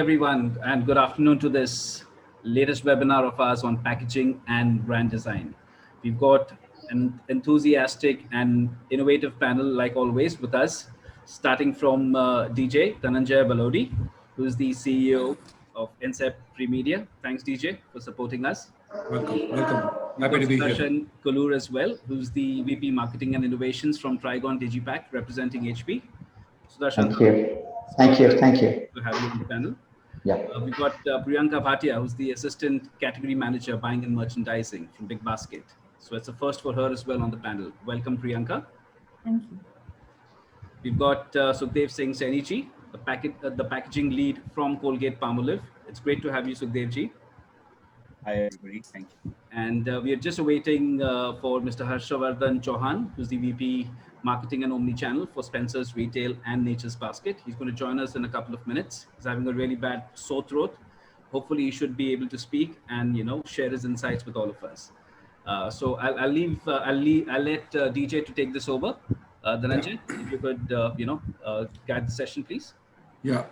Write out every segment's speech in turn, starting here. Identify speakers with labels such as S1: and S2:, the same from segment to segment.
S1: everyone, and good afternoon to this latest webinar of ours on packaging and brand design. We've got an enthusiastic and innovative panel, like always, with us, starting from DJ Dhananjay Balodi, who is the CEO of NCEP Premedia. Thanks, DJ, for supporting us.
S2: Welcome.
S1: We've
S2: Happy
S1: got
S2: to be here.
S1: Sudarshan Kulur as well, who's the VP Marketing and Innovations from Trigon Digipack, representing HP. Sudarshan,
S3: Thank you. Thank you.
S1: to have you on the panel.
S3: Yeah.
S1: We've got Priyanka Bhatia, who's the Assistant Category Manager, Buying and Merchandising from Big Basket. So it's a first for her as well on the panel. Welcome, Priyanka.
S4: Thank you.
S1: We've got Sukhdev Singh Saini ji, the packaging lead from Colgate Palmolive. It's great to have you, Sukhdev ji.
S5: Hi, everybody. Thank you.
S1: And we are just awaiting for Mr. Harshavardhan Chauhan, who's the VP Marketing and Omnichannel for Spencer's Retail and Nature's Basket. He's going to join us in a couple of minutes. He's having a really bad sore throat. Hopefully, he should be able to speak and share his insights with all of us. So I'll let DJ to take this over. Dhananjay, if you could guide the session, please.
S2: Yeah.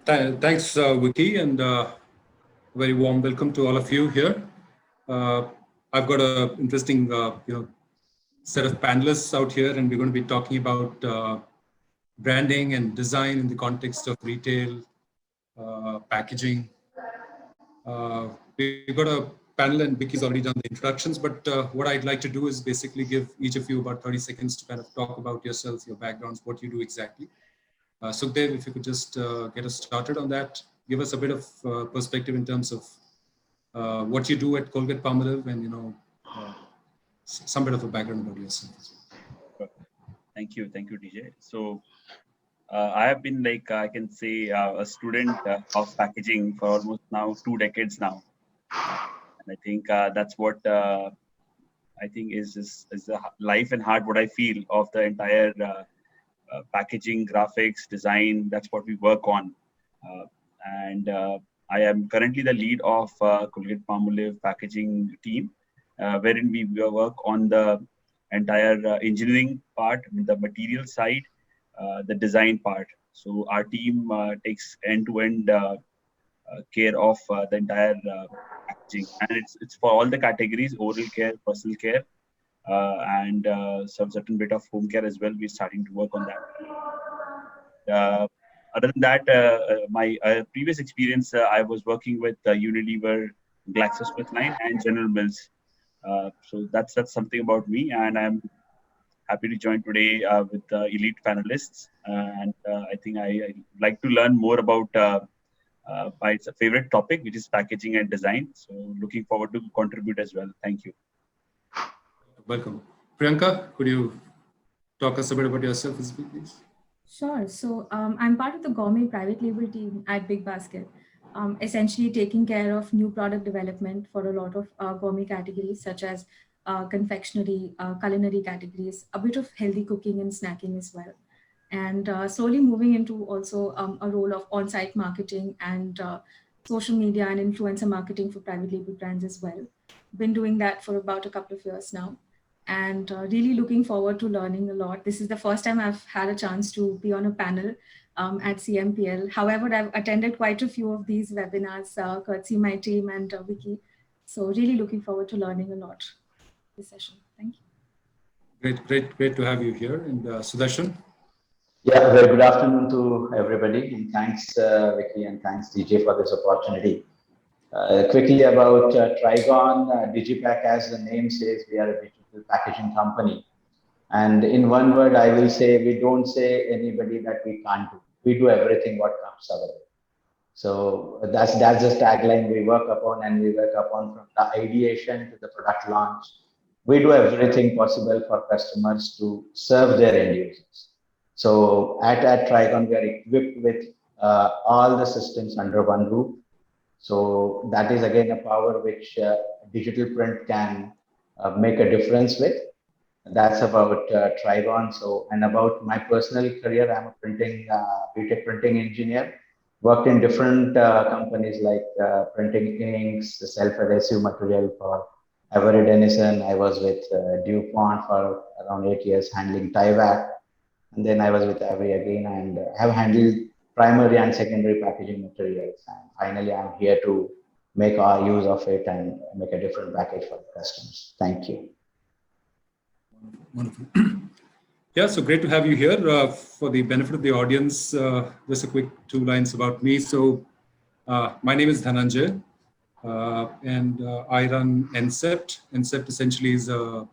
S2: Thanks, Vicky, and very warm welcome to all of you here. I've got an interesting set of panelists out here, and we're going to be talking about branding and design in the context of retail, packaging. We've got a panel, and Vicky's already done the introductions, but what I'd like to do is basically give each of you about 30 seconds to kind of talk about yourself, your backgrounds, what you do exactly. Sukhdev, if you could just get us started on that, give us a bit of perspective in terms of what you do at Colgate Palmolive, and some bit of a background about yourself.
S5: Thank you, DJ. So I have been, I can say, a student of packaging for almost now 2 decades now, and I think that's what I think is the life and heart what I feel of the entire packaging, graphics, design. That's what we work on, and I am currently the lead of Colgate Palmolive packaging team, wherein we work on the entire engineering part, the material side, the design part. So our team takes end-to-end care of the entire packaging, and it's for all the categories: oral care, personal care, and some certain bit of home care as well. We're starting to work on that. Other than that, my previous experience, I was working with Unilever, GlaxoSmithKline, and General Mills. So that's something about me, and I'm happy to join today with the elite panelists. And I think I like to learn more about my favorite topic, which is packaging and design. So looking forward to contribute as well. Thank you.
S2: Welcome. Priyanka, could you talk us a bit about yourself, please?
S4: Sure. So I'm part of the gourmet private label team at Big Basket, essentially taking care of new product development for a lot of gourmet categories such as confectionery, culinary categories, a bit of healthy cooking and snacking as well. And slowly moving into also a role of on-site marketing and social media and influencer marketing for private label brands as well. Been doing that for about a couple of years now, and really looking forward to learning a lot. This is the first time I've had a chance to be on a panel at CMPL. However, I've attended quite a few of these webinars, courtesy my team and Vicky. So really looking forward to learning a lot this session. Thank you.
S2: Great to have you here. And Sudarshan?
S3: Yeah, very good afternoon to everybody, and thanks Vicky and thanks DJ for this opportunity. Quickly about Trigon Digipack, as the name says, we are a digital packaging company. And in one word, I will say, we don't say anybody that we can't do. We do everything what comes our way. So that's the tagline we work upon, and we work upon from the ideation to the product launch. We do everything possible for customers to serve their end users. So at Trigon, we are equipped with all the systems under one roof. So that is again a power which digital print can make a difference with. That's about Trigon. So, and about my personal career, I'm a BTech printing engineer. Worked in different companies like printing inks, self-adhesive material for Avery Dennison. I was with DuPont for around 8 years handling Tyvek. And then I was with Avery again, and have handled primary and secondary packaging materials. And finally, I'm here to make our use of it and make a different package for the customers. Thank you.
S2: Wonderful. Yeah, so great to have you here. For the benefit of the audience, just a quick 2 lines about me. So my name is Dhananjay, and I run NCEPT. NCEPT essentially is a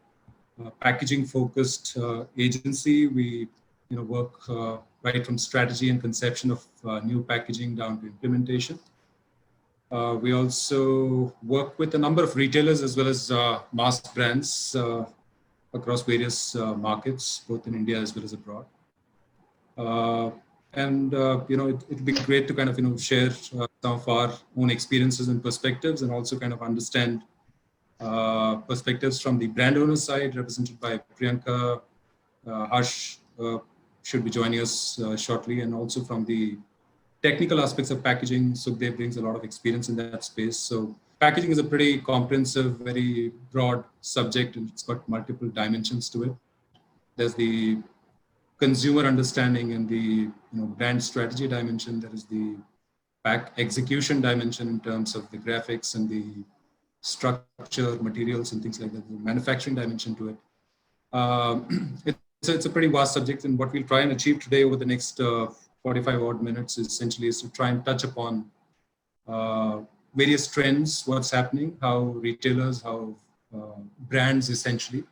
S2: packaging-focused agency. We work right from strategy and conception of new packaging down to implementation. We also work with a number of retailers as well as mass brands across various markets, both in India as well as abroad. It'd be great to kind of share some of our own experiences and perspectives, and also kind of understand perspectives from the brand owner side, represented by Priyanka. Harsh should be joining us shortly, and also from the technical aspects of packaging. Sukhdev brings a lot of experience in that space. So packaging is a pretty comprehensive, very broad subject, and it's got multiple dimensions to it. There's the consumer understanding and the brand strategy dimension. There is the pack execution dimension in terms of the graphics and the structure, materials, and things like that. The manufacturing dimension to it. It's a pretty vast subject, and what we'll try and achieve today over the next 45 odd minutes is essentially to try and touch upon various trends, what's happening, how retailers, how brands essentially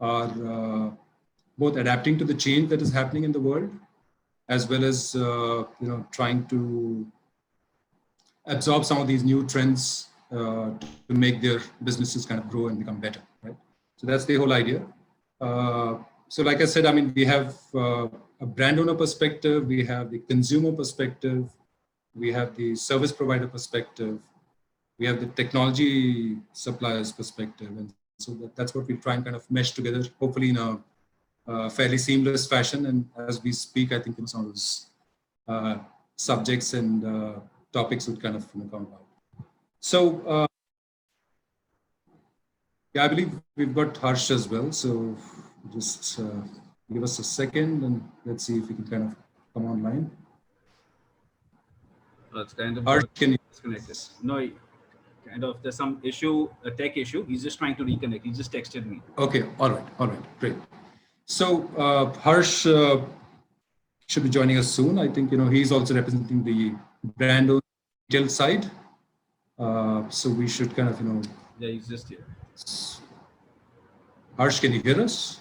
S2: are both adapting to the change that is happening in the world, as well as trying to absorb some of these new trends to make their businesses kind of grow and become better, right? So that's the whole idea. So like I said, I mean, we have a brand owner perspective, we have the consumer perspective, we have the service provider perspective, we have the technology suppliers perspective. And so that's what we try and kind of mesh together, hopefully in a fairly seamless fashion. And as we speak, I think some of those subjects and topics would kind of come about. So yeah, I believe we've got Harsh as well. So just give us a second and let's see if we can kind of come online.
S1: Well, it's kind of
S2: Harsh, can you
S1: disconnected? No, kind of there's some issue, a tech issue. He's just trying to reconnect. He just texted me.
S2: Okay, all right, great. So Harsh should be joining us soon. I think he's also representing the brand owner retail side. So we should kind of
S1: Yeah, he's just here.
S2: Harsh, can you hear us?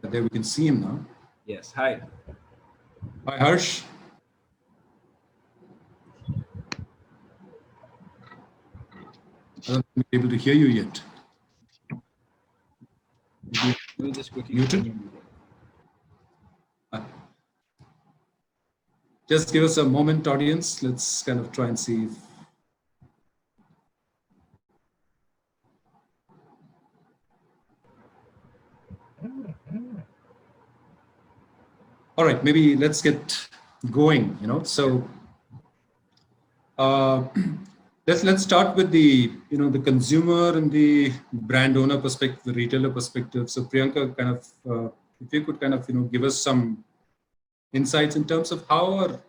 S2: There we can see him now.
S1: Yes, hi.
S2: Hi, Harsh. I don't think we're able to hear you yet.
S1: Let me just quickly
S2: muted. Just give us a moment, audience. Let's kind of try and see if. All right, maybe let's get going. So let's start with the the consumer and the brand owner perspective, the retailer perspective. So Priyanka, kind of if you could kind of give us some insights in terms of how are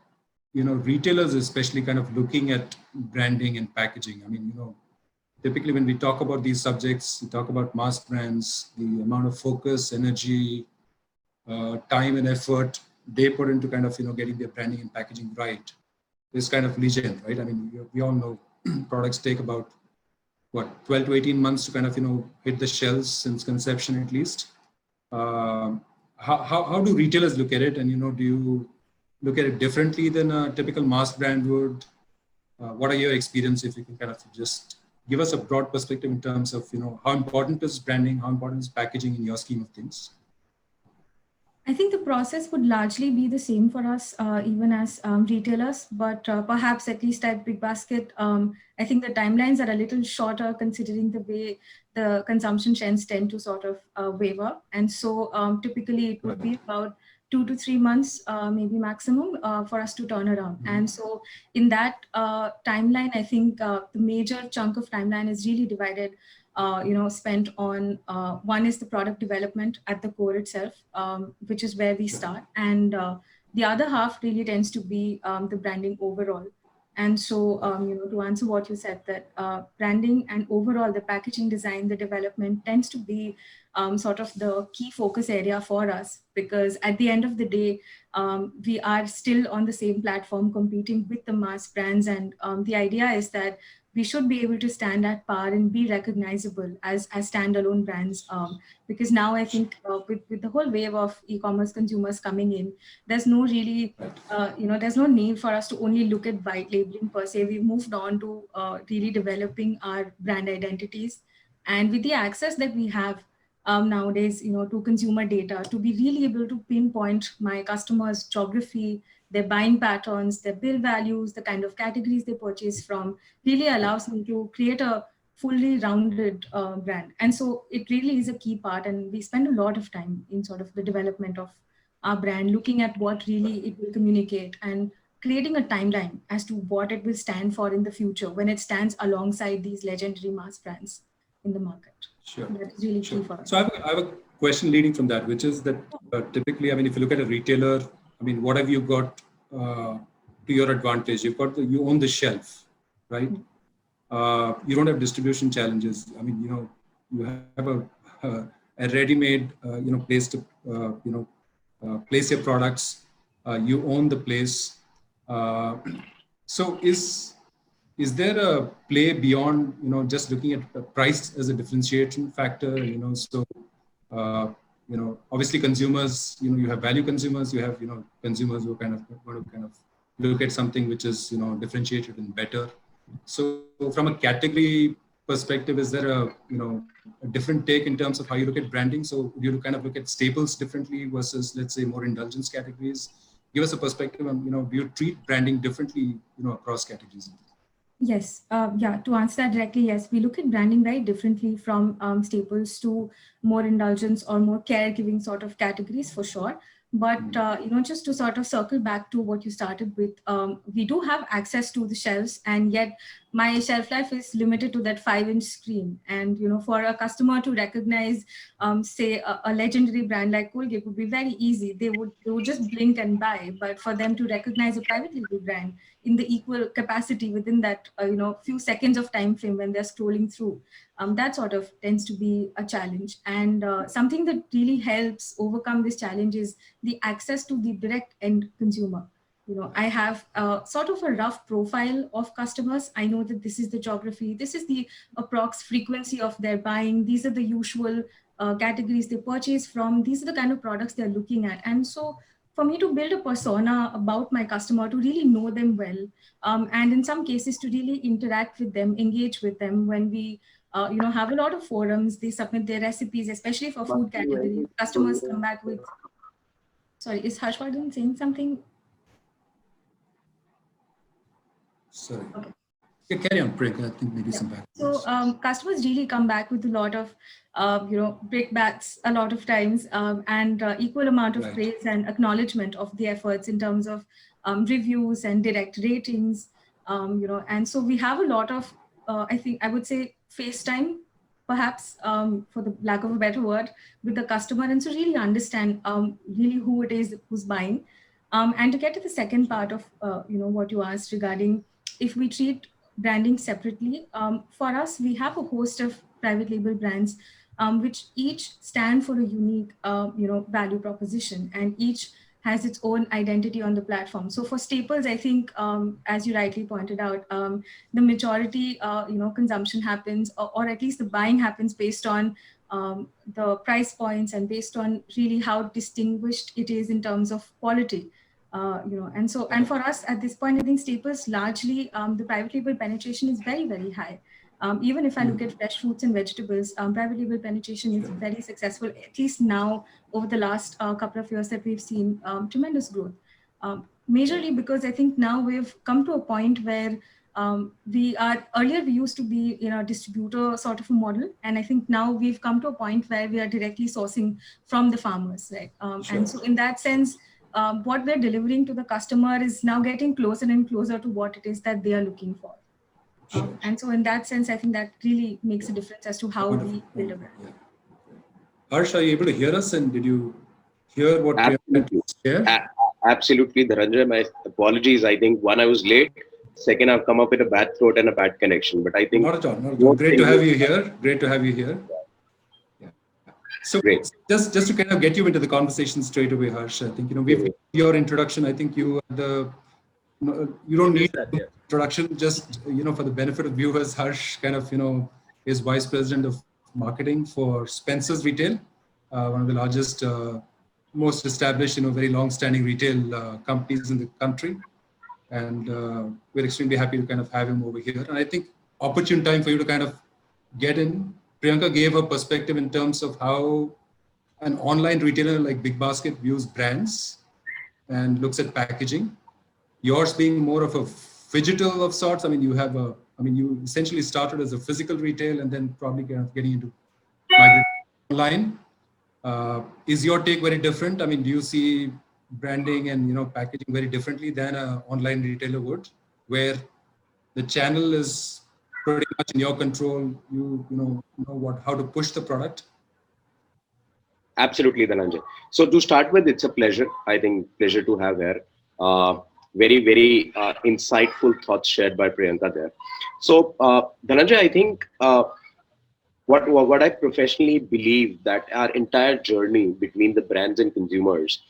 S2: retailers especially kind of looking at branding and packaging. I mean, typically when we talk about these subjects, we talk about mass brands, the amount of focus, energy, time and effort they put into kind of getting their branding and packaging right is kind of legion, right? I mean, we all know products take about 12 to 18 months to kind of hit the shelves since conception at least. How do retailers look at it, and do you look at it differently than a typical mass brand would? What are your experience, if you can kind of just give us a broad perspective in terms of how important is branding, how important is packaging in your scheme of things?
S4: I think the process would largely be the same for us, even as retailers, but perhaps at least at Big Basket, I think the timelines are a little shorter considering the way the consumption trends tend to sort of waver. And so typically it would be about 2 to 3 months, maybe maximum, for us to turn around. Mm-hmm. And so in that timeline, I think the major chunk of timeline is really divided spent on, one is the product development at the core itself, which is where we start. And the other half really tends to be the branding overall. And so, to answer what you said, that branding and overall the packaging design, the development tends to be sort of the key focus area for us, because at the end of the day, we are still on the same platform competing with the mass brands. And the idea is that we should be able to stand at par and be recognizable as standalone brands. Because now I think with the whole wave of e-commerce consumers coming in, there's no really, there's no need for us to only look at white labeling per se. We've moved on to really developing our brand identities. And with the access that we have nowadays, to consumer data, to be really able to pinpoint my customers' geography, their buying patterns, their bill values, the kind of categories they purchase from, really allows me to create a fully rounded brand. And so it really is a key part. And we spend a lot of time in sort of the development of our brand, looking at what really it will communicate and creating a timeline as to what it will stand for in the future when it stands alongside these legendary mass brands in the market.
S2: Sure.
S4: That is really key for us.
S2: So I have a question leading from that, which is that typically, I mean, if you look at a retailer, I mean, what have you got to your advantage? You own the shelf, right? You don't have distribution challenges. I mean, you have a ready-made, place to, place your products. You own the place. So is there a play beyond, just looking at price as a differentiation factor? Obviously consumers, you have value consumers, you have, consumers who kind of want to kind of look at something which is, differentiated and better. So from a category perspective, is there a different take in terms of how you look at branding? So you kind of look at staples differently versus, let's say, more indulgence categories. Give us a perspective on, do you treat branding differently, across categories?
S4: Yes. To answer that directly, yes, we look at branding very differently from staples to more indulgence or more caregiving sort of categories, for sure. But, just to sort of circle back to what you started with, we do have access to the shelves, and yet my shelf life is limited to that 5-inch screen. And, for a customer to recognize, say, a legendary brand like Colgate would be very easy. They would just blink and buy. But for them to recognize a private label brand in the equal capacity within that, few seconds of time frame when they're scrolling through, that sort of tends to be a challenge. And something that really helps overcome this challenge is the access to the direct end consumer. I have sort of a rough profile of customers. I know that this is the geography, this is the approx frequency of their buying, these are the usual categories they purchase from, these are the kind of products they're looking at. And so for me to build a persona about my customer, to really know them well, and in some cases to really interact with them, engage with them when we have a lot of forums, they submit their recipes, especially for food categories. Customers come back with, sorry, is Harshvardhan saying something?
S2: Sorry. Okay. Yeah, carry on, Priyanka. I think maybe some back.
S4: So customers really come back with a lot of, brickbats a lot of times, and equal amount of praise and acknowledgement of the efforts in terms of reviews and direct ratings, and so we have a lot of, I would say, FaceTime, perhaps, for the lack of a better word, with the customer, and so really understand really who it is who's buying. And to get to the second part of, what you asked regarding if we treat branding separately, for us, we have a host of private label brands, which each stand for a unique, value proposition, and each has its own identity on the platform. So for staples, I think, as you rightly pointed out, the majority, consumption happens, or at least the buying happens based on the price points and based on really how distinguished it is in terms of quality. And so, and for us at this point, I think staples largely, the private label penetration is very, very high. Even if I look at fresh fruits and vegetables, private label penetration is very successful, at least now over the last couple of years that we've seen tremendous growth. Majorly because I think now we've come to a point where earlier we used to be in a distributor sort of a model. And I think now we've come to a point where we are directly sourcing from the farmers, right? And so in that sense, what we're delivering to the customer is now getting closer and closer to what it is that they are looking for.
S2: Sure.
S4: And so in that sense, I think that really makes a difference as to how we build a brand.
S2: Yeah. Harsh, are you able to hear us? And did you hear what we had to share?
S6: Absolutely, Dhananjay. My apologies. I think one, I was late. Second, I've come up with a bad throat and a bad connection. But I think
S2: Not at all. Not at all. Great to have you here. Great to have you here. Yeah. So
S6: great.
S2: just to kind of get you into the conversation straight away, Harsh, I think we've your introduction. I think you you don't need introduction. Just for the benefit of viewers, Harsh kind of is vice president of marketing for Spencer's Retail, one of the largest, most established, very long-standing retail companies in the country. And we're extremely happy to kind of have him over here. And I think opportune time for you to kind of get in. Priyanka gave her perspective in terms of how an online retailer like BigBasket views brands and looks at packaging. Yours being more of a digital of sorts. I mean, you essentially started as a physical retail and then probably kind of getting into online. Is your take very different? I mean, do you see branding and packaging very differently than an online retailer would, where the channel is pretty much in your control? You know how to push the product.
S6: Absolutely, Dhananjay. So to start with, it's a pleasure. I think pleasure to have here. Very, very insightful thoughts shared by Priyanka there. So Dhananjay, I think what I professionally believe that our entire journey between the brands and consumers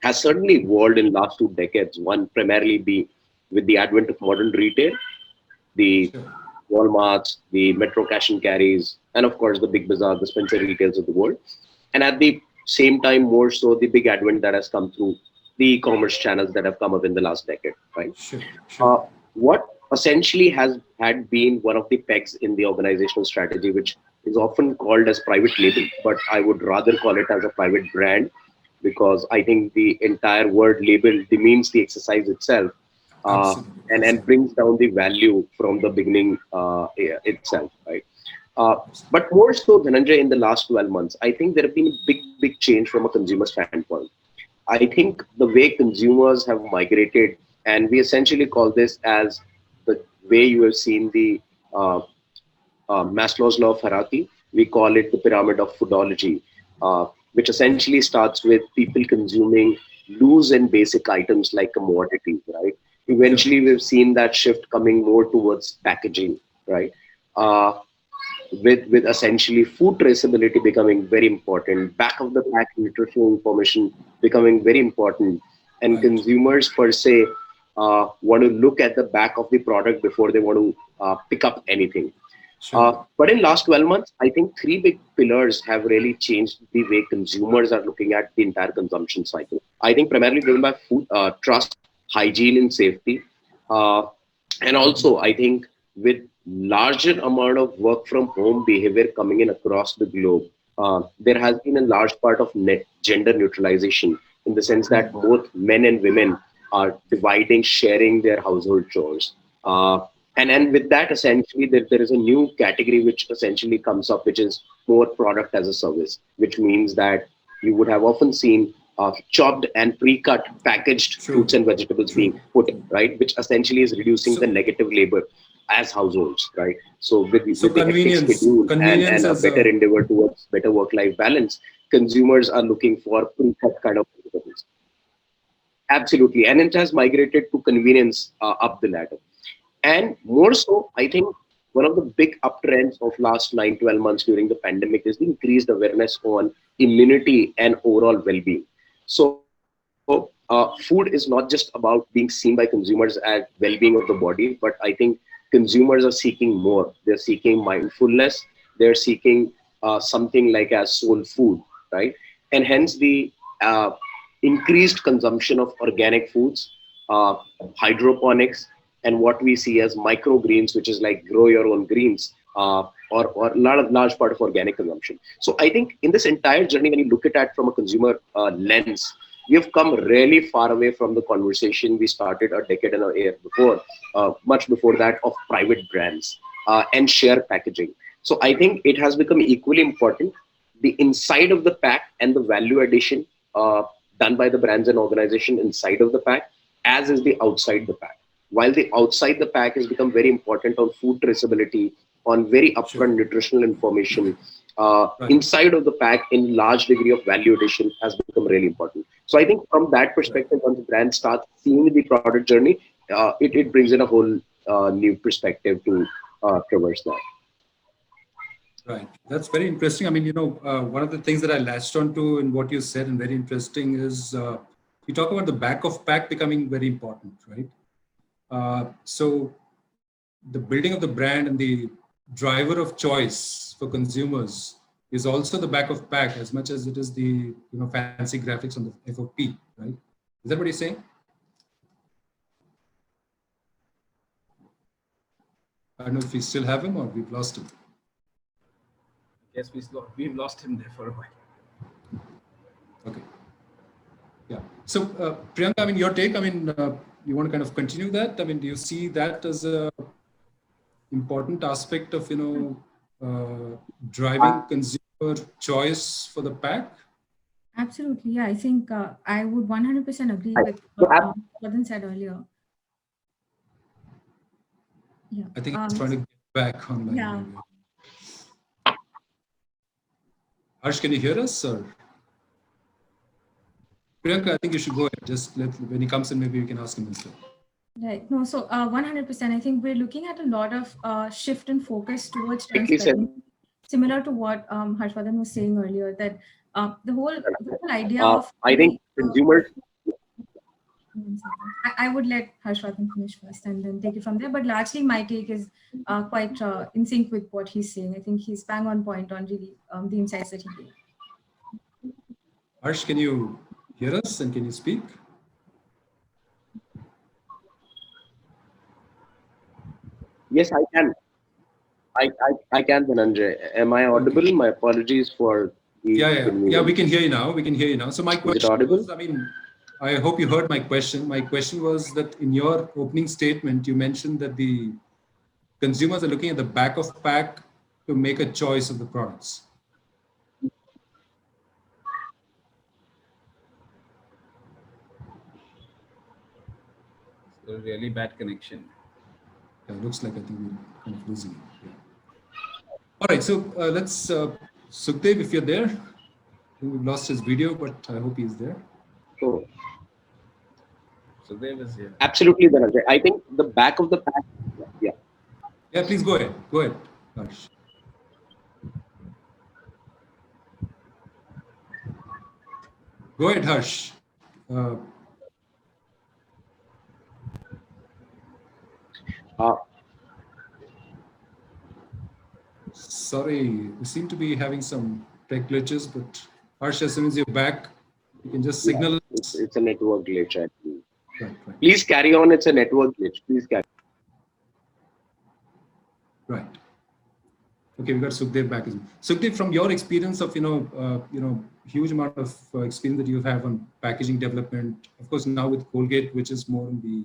S6: has certainly evolved in the last 2 decades. One primarily be with the advent of modern retail, the Walmarts, the Metro Cash and Carries, and of course the Big Bazaar, the Spencer Retails of the world. And at the same time, more so the big advent that has come through the e-commerce channels that have come up in the last decade, right?
S2: Sure.
S6: What essentially had been one of the pegs in the organizational strategy, which is often called as private label, but I would rather call it as a private brand, because I think the entire word label demeans the exercise itself, and brings down the value from the beginning itself, right? But more so, Dhananjay, in the last 12 months, I think there have been a big change from a consumer standpoint. I think the way consumers have migrated, and we essentially call this as the way you have seen the Maslow's law of hierarchy, we call it the pyramid of foodology, which essentially starts with people consuming loose and basic items like commodities, right? Eventually, we've seen that shift coming more towards packaging, right? With essentially food traceability becoming very important, back of the pack nutritional information becoming very important, and consumers per se want to look at the back of the product before they want to pick up anything. But in last 12 months, I think 3 big pillars have really changed the way consumers are looking at the entire consumption cycle. I think primarily driven by food, trust, hygiene and safety. And also, I think with larger amount of work from home behavior coming in across the globe, there has been a large part of gender neutralization, in the sense that both men and women are sharing their household chores. And with that, essentially, there is a new category which essentially comes up, which is more product as a service, which means that you would have often seen chopped and pre-cut packaged fruits and vegetables being put in, right? Which essentially is reducing the negative labor as households, right? So with the hectic schedule and a better endeavor towards better work-life balance, consumers are looking for pre-cut kind of vegetables. Absolutely, and it has migrated to convenience up the ladder. And more so, I think one of the big uptrends of last 9-12 months during the pandemic is the increased awareness on immunity and overall well-being. So food is not just about being seen by consumers as well-being of the body, but I think consumers are seeking more. They're seeking mindfulness. They're seeking something like as soul food, right? And hence the increased consumption of organic foods, hydroponics, and what we see as microgreens, which is like grow your own greens, or a large part of organic consumption. So I think in this entire journey, when you look at that from a consumer lens, we have come really far away from the conversation we started a decade and a year before, much before that, of private brands and share packaging. So I think it has become equally important, the inside of the pack and the value addition done by the brands and organization inside of the pack, as is the outside the pack. while the outside the pack has become very important on food traceability, on very upfront nutritional information, inside of the pack in large degree of value addition has become really important. So I think from that perspective, once the brand starts seeing the product journey, it brings in a whole new perspective to traverse that.
S2: Right. That's very interesting. I mean, one of the things that I latched onto in what you said and very interesting is you talk about the back of pack becoming very important, right? So the building of the brand and the driver of choice for consumers is also the back of pack as much as it is the fancy graphics on the FOP, right? Is that what you're saying? I don't know if we still have him or we've lost him.
S1: Yes, we've lost him there for a while.
S2: Okay. Yeah. So Priyanka, I mean, your take, I mean, you want to kind of continue that? I mean, do you see that as a important aspect of, driving consumer choice for the pack?
S4: Absolutely. Yeah, I think I would 100% agree with what Vadan said earlier. Yeah.
S2: I think he's trying to get back online.
S4: Yeah.
S2: Harsh, can you hear us? Or Priyanka, I think you should go ahead. Just when he comes in, maybe you can ask him instead.
S4: Right. No, so 100%. I think we're looking at a lot of shift and focus towards transparency, similar to what Harshvardhan was saying earlier, that the whole idea of...
S6: I think consumers...
S4: I would let Harshvardhan finish first and then take it from there. But largely, my take is quite in sync with what he's saying. I think he's bang on point on really the insights that he gave.
S2: Harsh, can you hear us and can you speak?
S6: Yes, I can. I can, Dhananjay. Am I audible? Okay. My apologies for...
S2: Yeah, we can hear you now. We can hear you now. So my question was, I mean, I hope you heard my question. My question was that in your opening statement, you mentioned that the consumers are looking at the back of pack to make a choice of the products.
S1: So really bad connection.
S2: Yeah, it looks like I think we're kind of losing it. Yeah. All right, so let's, Sukhdev, if you're there, we've lost his video, but I hope he's there.
S6: Sure.
S1: Sukhdev is here.
S6: Absolutely, Dhananjay. I think the back of the pack, yeah.
S2: Yeah, please go ahead. Go ahead, Harsh. Go ahead, Harsh. Sorry, we seem to be having some tech glitches, but Harsh, as soon as you're back, you can just signal.
S6: It's a network glitch, I think.
S2: Right.
S6: Please carry on. It's a network glitch. Please carry.
S2: Right. Okay, we got Sukhdev back. Sukhdev, from your experience of huge amount of experience that you have on packaging development, of course now with Colgate, which is more in the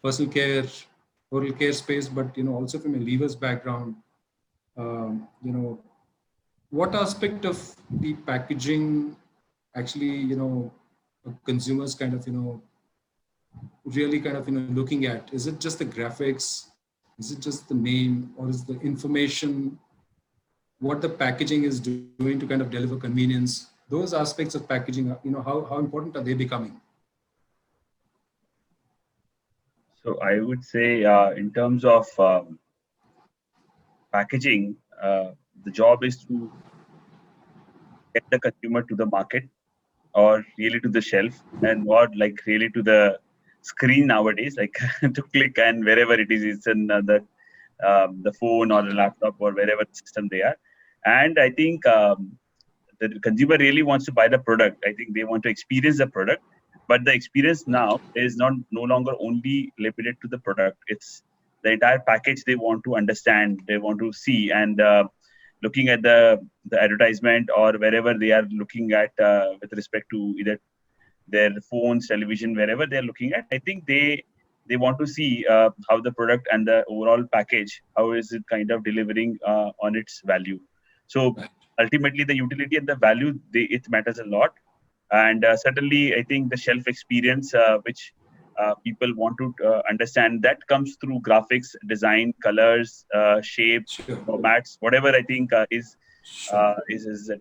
S2: personal care, oral care space, but also from a Lever's background, what aspect of the packaging actually consumers kind of really kind of looking at? Is it just the graphics? Is it just the name, or is the information what the packaging is doing to kind of deliver convenience? Those aspects of packaging, how important are they becoming?
S5: So I would say in terms of packaging, the job is to get the consumer to the market or really to the shelf, and not like really to the screen nowadays, like to click and wherever it is, it's in the phone or the laptop or wherever system they are. And I think the consumer really wants to buy the product. I think they want to experience the product, but the experience now is no longer only limited to the product. It's the entire package they want to understand, they want to see, and looking at the advertisement or wherever they are looking at with respect to either their phones, television, wherever they're looking at, I think they want to see how the product and the overall package, how is it kind of delivering on its value. So ultimately the utility and the value, it matters a lot. And certainly I think the shelf experience, which people want to understand. That comes through graphics, design, colors, shapes,
S2: Sure.
S5: formats, whatever I think is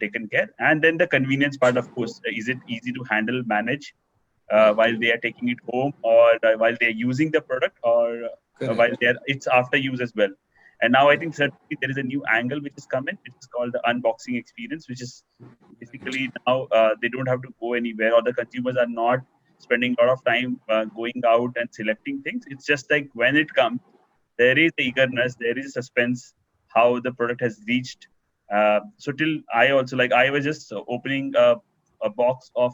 S5: taken care. And then the convenience part, of course, is it easy to handle, manage while they are taking it home, or while they are using the product, or while it's after use as well. And now I think certainly there is a new angle which is coming, which is called the unboxing experience, which is basically now they don't have to go anywhere, or the consumers are not spending a lot of time going out and selecting things. It's just like when it comes, there is the eagerness, there is suspense, how the product has reached. So till I also, like, I was just opening a box of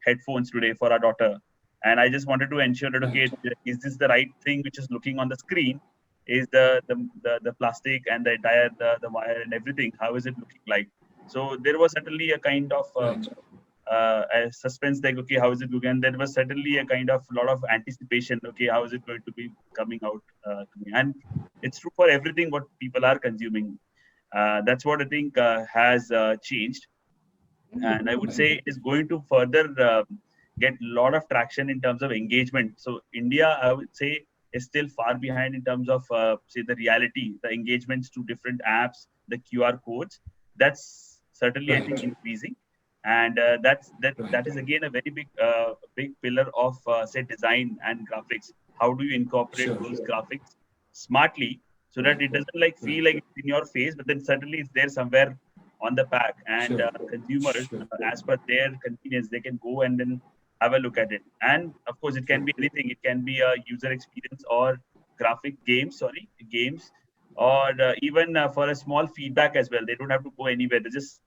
S5: headphones today for our daughter, and I just wanted to ensure that, okay, is this the right thing which is looking on the screen? Is the plastic and the entire the wire and everything, how is it looking like? So there was certainly a kind of a suspense, like, okay, how is it looking? And there was certainly a kind of lot of anticipation, okay, how is it going to be coming out to me? And it's true for everything what people are consuming. That's what I think has changed. And I would say it is going to further get a lot of traction in terms of engagement. So India, I would say, is still far behind in terms of say the reality, the engagements to different apps, the QR codes. That's certainly I think increasing, and that is again a very big pillar of say design and graphics. How do you incorporate those graphics smartly so that it doesn't like feel like it's in your face, but then certainly it's there somewhere on the pack, and consumers as per their convenience, they can go and then have a look at it. And of course it can be anything. It can be a user experience or games, or even for a small feedback as well. They don't have to go anywhere. They just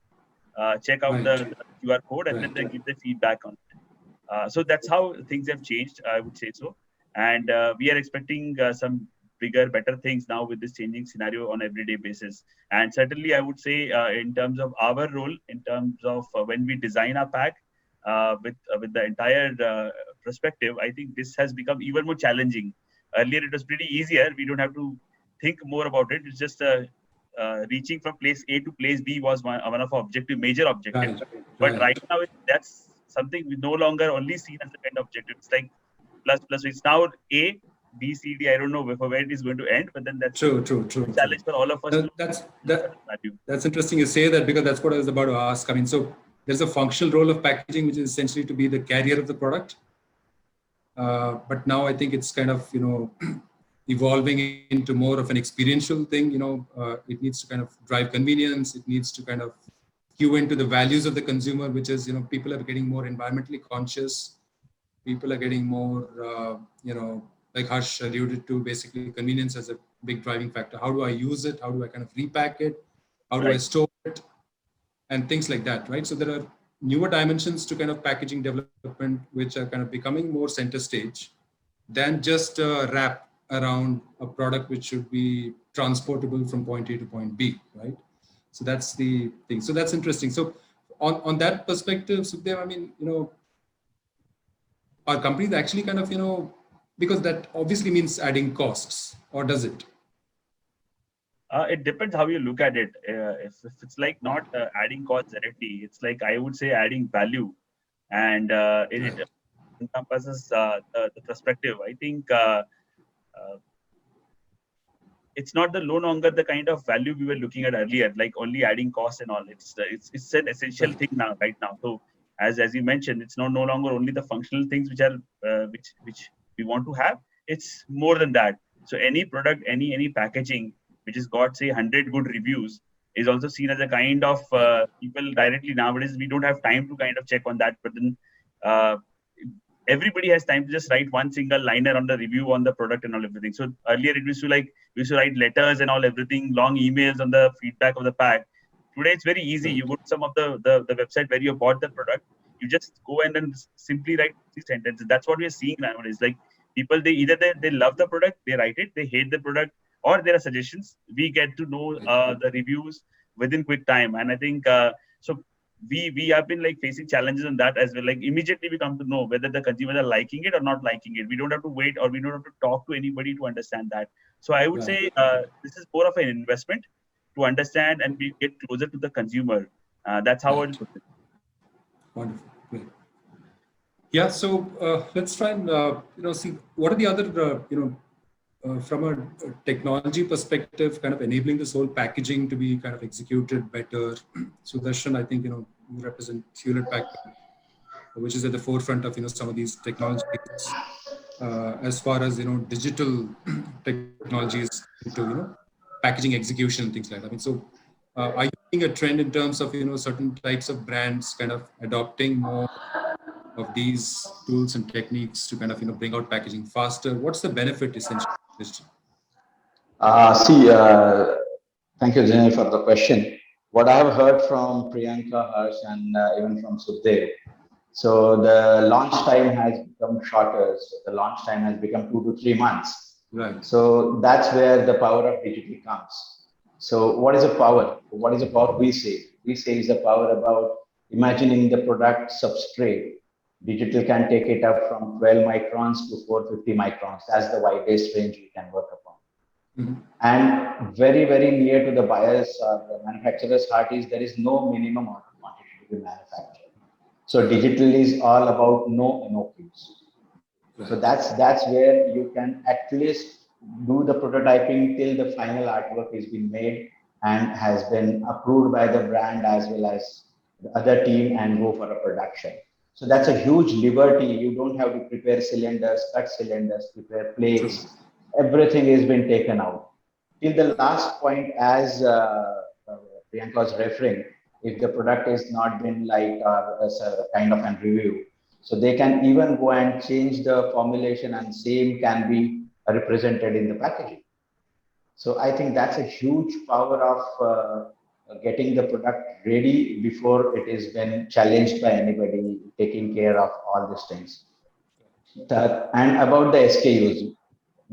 S5: check out the QR code and then they give the feedback on it. So that's how things have changed, I would say so. And we are expecting some bigger, better things now with this changing scenario on everyday basis. And certainly I would say in terms of our role, in terms of when we design our pack, with the entire perspective, I think this has become even more challenging. Earlier it was pretty easier. We don't have to think more about it. It's just reaching from place A to place B was one of our major objectives. But right now that's something we no longer only seen as a kind of objective. It's like plus. It's now A, B, C, D. I don't know where it is going to end, but then that's
S2: true.
S5: challenge for all of us.
S2: That's interesting you say that, because that's what I was about to ask. I mean, so there's a functional role of packaging, which is essentially to be the carrier of the product. But now I think it's kind of, evolving into more of an experiential thing. It needs to kind of drive convenience. It needs to kind of cue into the values of the consumer, which is, people are getting more environmentally conscious. People are getting more, like Harsh alluded to, basically convenience as a big driving factor. How do I use it? How do I kind of repack it? How do I store it? And things like that, right? So there are newer dimensions to kind of packaging development, which are kind of becoming more center stage than just a wrap around a product which should be transportable from point A to point B, right? So that's the thing. So that's interesting. So on that perspective, Sukhdev, I mean, our companies actually kind of, because that obviously means adding costs, or does it?
S5: It depends how you look at it. If it's like not adding costs directly, it's like, I would say, adding value, and it encompasses the perspective. I think it's not no longer the kind of value we were looking at earlier, like only adding cost and all. It's an essential thing right now. So as you mentioned, it's no longer only the functional things which are which we want to have. It's more than that. So any product, any packaging which has got, say, 100 good reviews is also seen as a kind of people directly nowadays. We don't have time to kind of check on that, but then everybody has time to just write one single liner on the review on the product and all everything. So earlier we used to write letters and all everything, long emails on the feedback of the pack. Today it's very easy. You go to some of the website where you bought the product, you just go and then simply write 3 sentences. That's what we are seeing nowadays. Like people, they love the product, they write it, they hate the product, or there are suggestions. We get to know the reviews within quick time. And I think so we have been like facing challenges on that as well. Like immediately we come to know whether the consumers are liking it or not liking it. We don't have to wait, or we don't have to talk to anybody to understand that. So I would say this is more of an investment to understand and we get closer to the consumer. That's how I would put it.
S2: Wonderful. Great. Yeah, so let's try and see what are the other from a technology perspective, kind of enabling this whole packaging to be kind of executed better. Sudarshan, I think you represent Hewlett Packard, which is at the forefront of some of these technologies as far as digital technologies into packaging execution and things like that. I mean, so are you seeing a trend in terms of certain types of brands kind of adopting more of these tools and techniques to kind of bring out packaging faster? What's the benefit essentially?
S3: Thank you, Janil, for the question. What I have heard from Priyanka, Harsh, and even from Sukhdev, so the launch time has become shorter. So the launch time has become 2 to 3 months.
S2: Right.
S3: So that's where the power of digital comes. So what is the power? What is the power we say? We say is the power about imagining the product substrate. Digital can take it up from 12 microns to 450 microns. That's the widest range we can work upon. Mm-hmm. And very, very near to the buyer's or the manufacturer's heart is there is no minimum order quantity to be manufactured. So digital is all about no NOQs. Right. So that's where you can at least do the prototyping till the final artwork is been made and has been approved by the brand as well as the other team and go for a production. So that's a huge liberty. You don't have to prepare cylinders, cut cylinders, prepare plates. True. Everything has been taken out. Till the last point, as Priyanka was referring, if the product is not been liked or as a kind of a review, so they can even go and change the formulation and same can be represented in the packaging. So I think that's a huge power of getting the product ready before it is been challenged by anybody, taking care of all these things. And about the SKUs,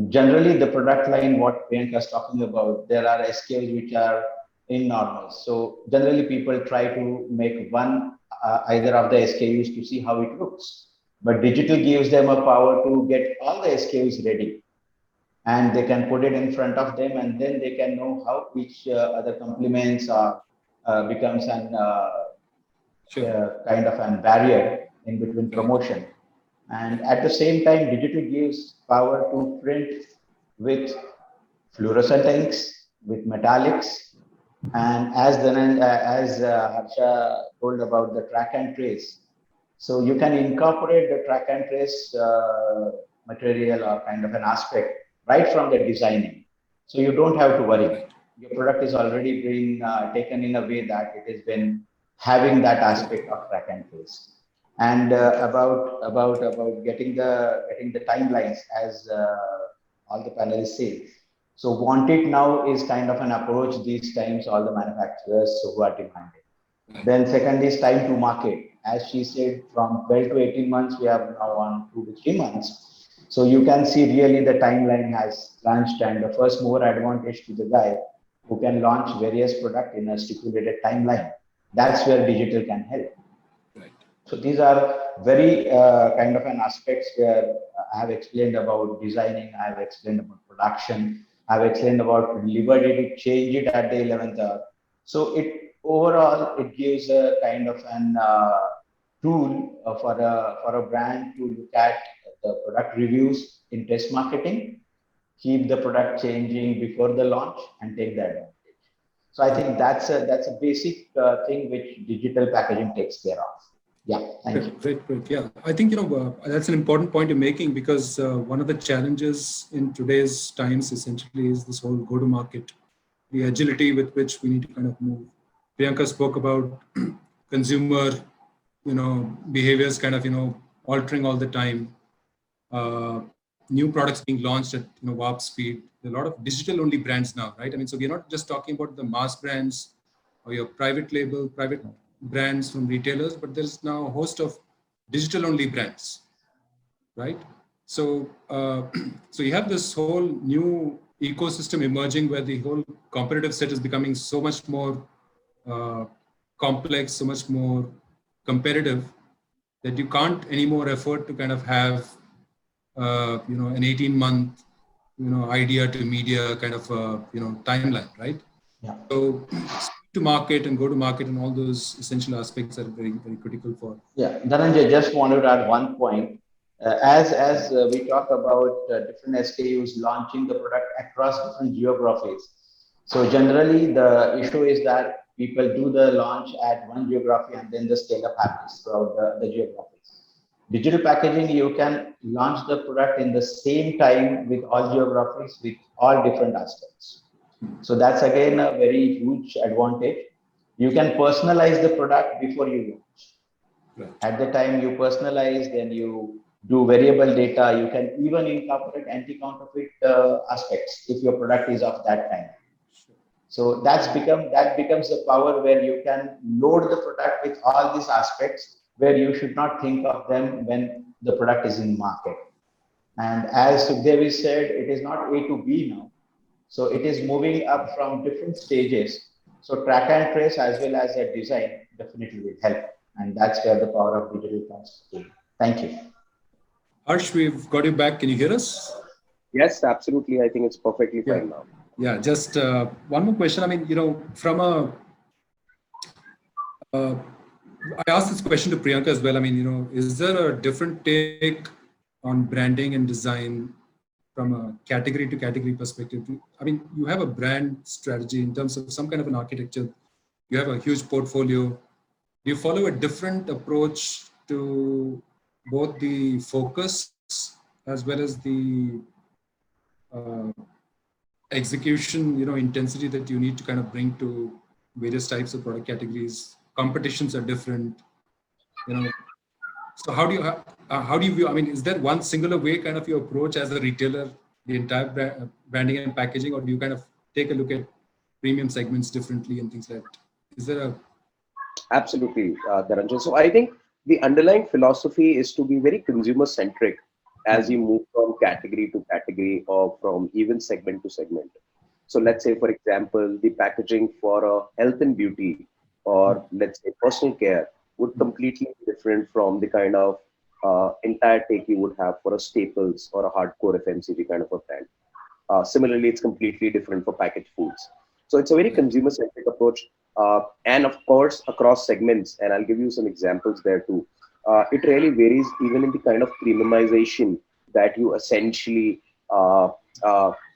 S3: generally the product line, what Priyanka is talking about, there are SKUs which are in normal. So generally people try to make one either of the SKUs to see how it looks. But digital gives them a power to get all the SKUs ready. And they can put it in front of them and then they can know how each other complements or becomes an kind of a barrier in between promotion. And at the same time, digital gives power to print with fluorescent inks, with metallics, and as Harsha told about the track and trace. So you can incorporate the track and trace material or kind of an aspect right from the designing. So you don't have to worry. Your product is already being taken in a way that it has been having that aspect of track and trace. And about getting the timelines, as all the panelists say. So want it now is kind of an approach these times all the manufacturers who are demanding. Then second is time to market. As she said, from 12 to 18 months, we have now on 2 to 3 months. So you can see really the timeline has launched, and the first mover advantage to the guy who can launch various products in a stipulated timeline. That's where digital can help. Right. So these are very kind of an aspects where I have explained about designing, I have explained about production, I have explained about liberty to change it at the 11th hour. So overall, it gives a kind of an tool for a brand to look at the product reviews in test marketing, keep the product changing before the launch, and take the advantage. So I think that's a basic thing which digital packaging takes care of. Yeah, thank you.
S2: Great. Yeah, I think that's an important point you're making, because one of the challenges in today's times essentially is this whole go-to-market, the agility with which we need to kind of move. Priyanka spoke about consumer, behaviors kind of altering all the time. New products being launched at warp speed. There are a lot of digital-only brands now, right? I mean, so we're not just talking about the mass brands or your private label, private brands from retailers, but there's now a host of digital-only brands, right? So, so you have this whole new ecosystem emerging where the whole competitive set is becoming so much more complex, so much more competitive, that you can't anymore afford to kind of have an 18-month idea to media kind of timeline, right?
S3: Yeah.
S2: So to market and go to market and all those essential aspects are very, very critical for.
S3: Yeah, Dhananjay, just wanted to add one point. As we talk about different SKUs launching the product across different geographies. So generally the issue is that people do the launch at one geography and then the scale up happens throughout the geographies. Digital packaging, you can launch the product in the same time with all geographies with all different aspects. So that's again a very huge advantage. You can personalize the product before you launch.
S2: Right.
S3: At the time you personalize, then you do variable data. You can even incorporate anti-counterfeit aspects if your product is of that kind. So that becomes the power where you can load the product with all these aspects where you should not think of them when the product is in market. And as Sukhdevi said, it is not A to B now. So it is moving up from different stages. So track and trace as well as a design definitely will help. And that's where the power of digital comes in. Thank you.
S2: Harsh, we've got you back. Can you hear us?
S6: Yes, absolutely. I think it's perfectly fine now.
S2: Yeah, just one more question. I mean, from I asked this question to Priyanka as well. I mean, is there a different take on branding and design from a category to category perspective? I mean, you have a brand strategy in terms of some kind of an architecture. You have a huge portfolio. Do you follow a different approach to both the focus as well as the execution, intensity that you need to kind of bring to various types of product categories? Competitions are different, So how do you view? I mean, is there one singular way kind of you approach as a retailer the entire branding and packaging, or do you kind of take a look at premium segments differently and things like that? Is there a
S6: Absolutely, Dhananjay. So I think the underlying philosophy is to be very consumer centric as you move from category to category or from even segment to segment. So let's say, for example, the packaging for a health and beauty or let's say personal care would completely be different from the kind of entire take you would have for a staples or a hardcore FMCG kind of a brand. Similarly, it's completely different for packaged foods. So it's a very consumer centric approach. And of course, across segments, and I'll give you some examples there too. It really varies even in the kind of premiumization that you essentially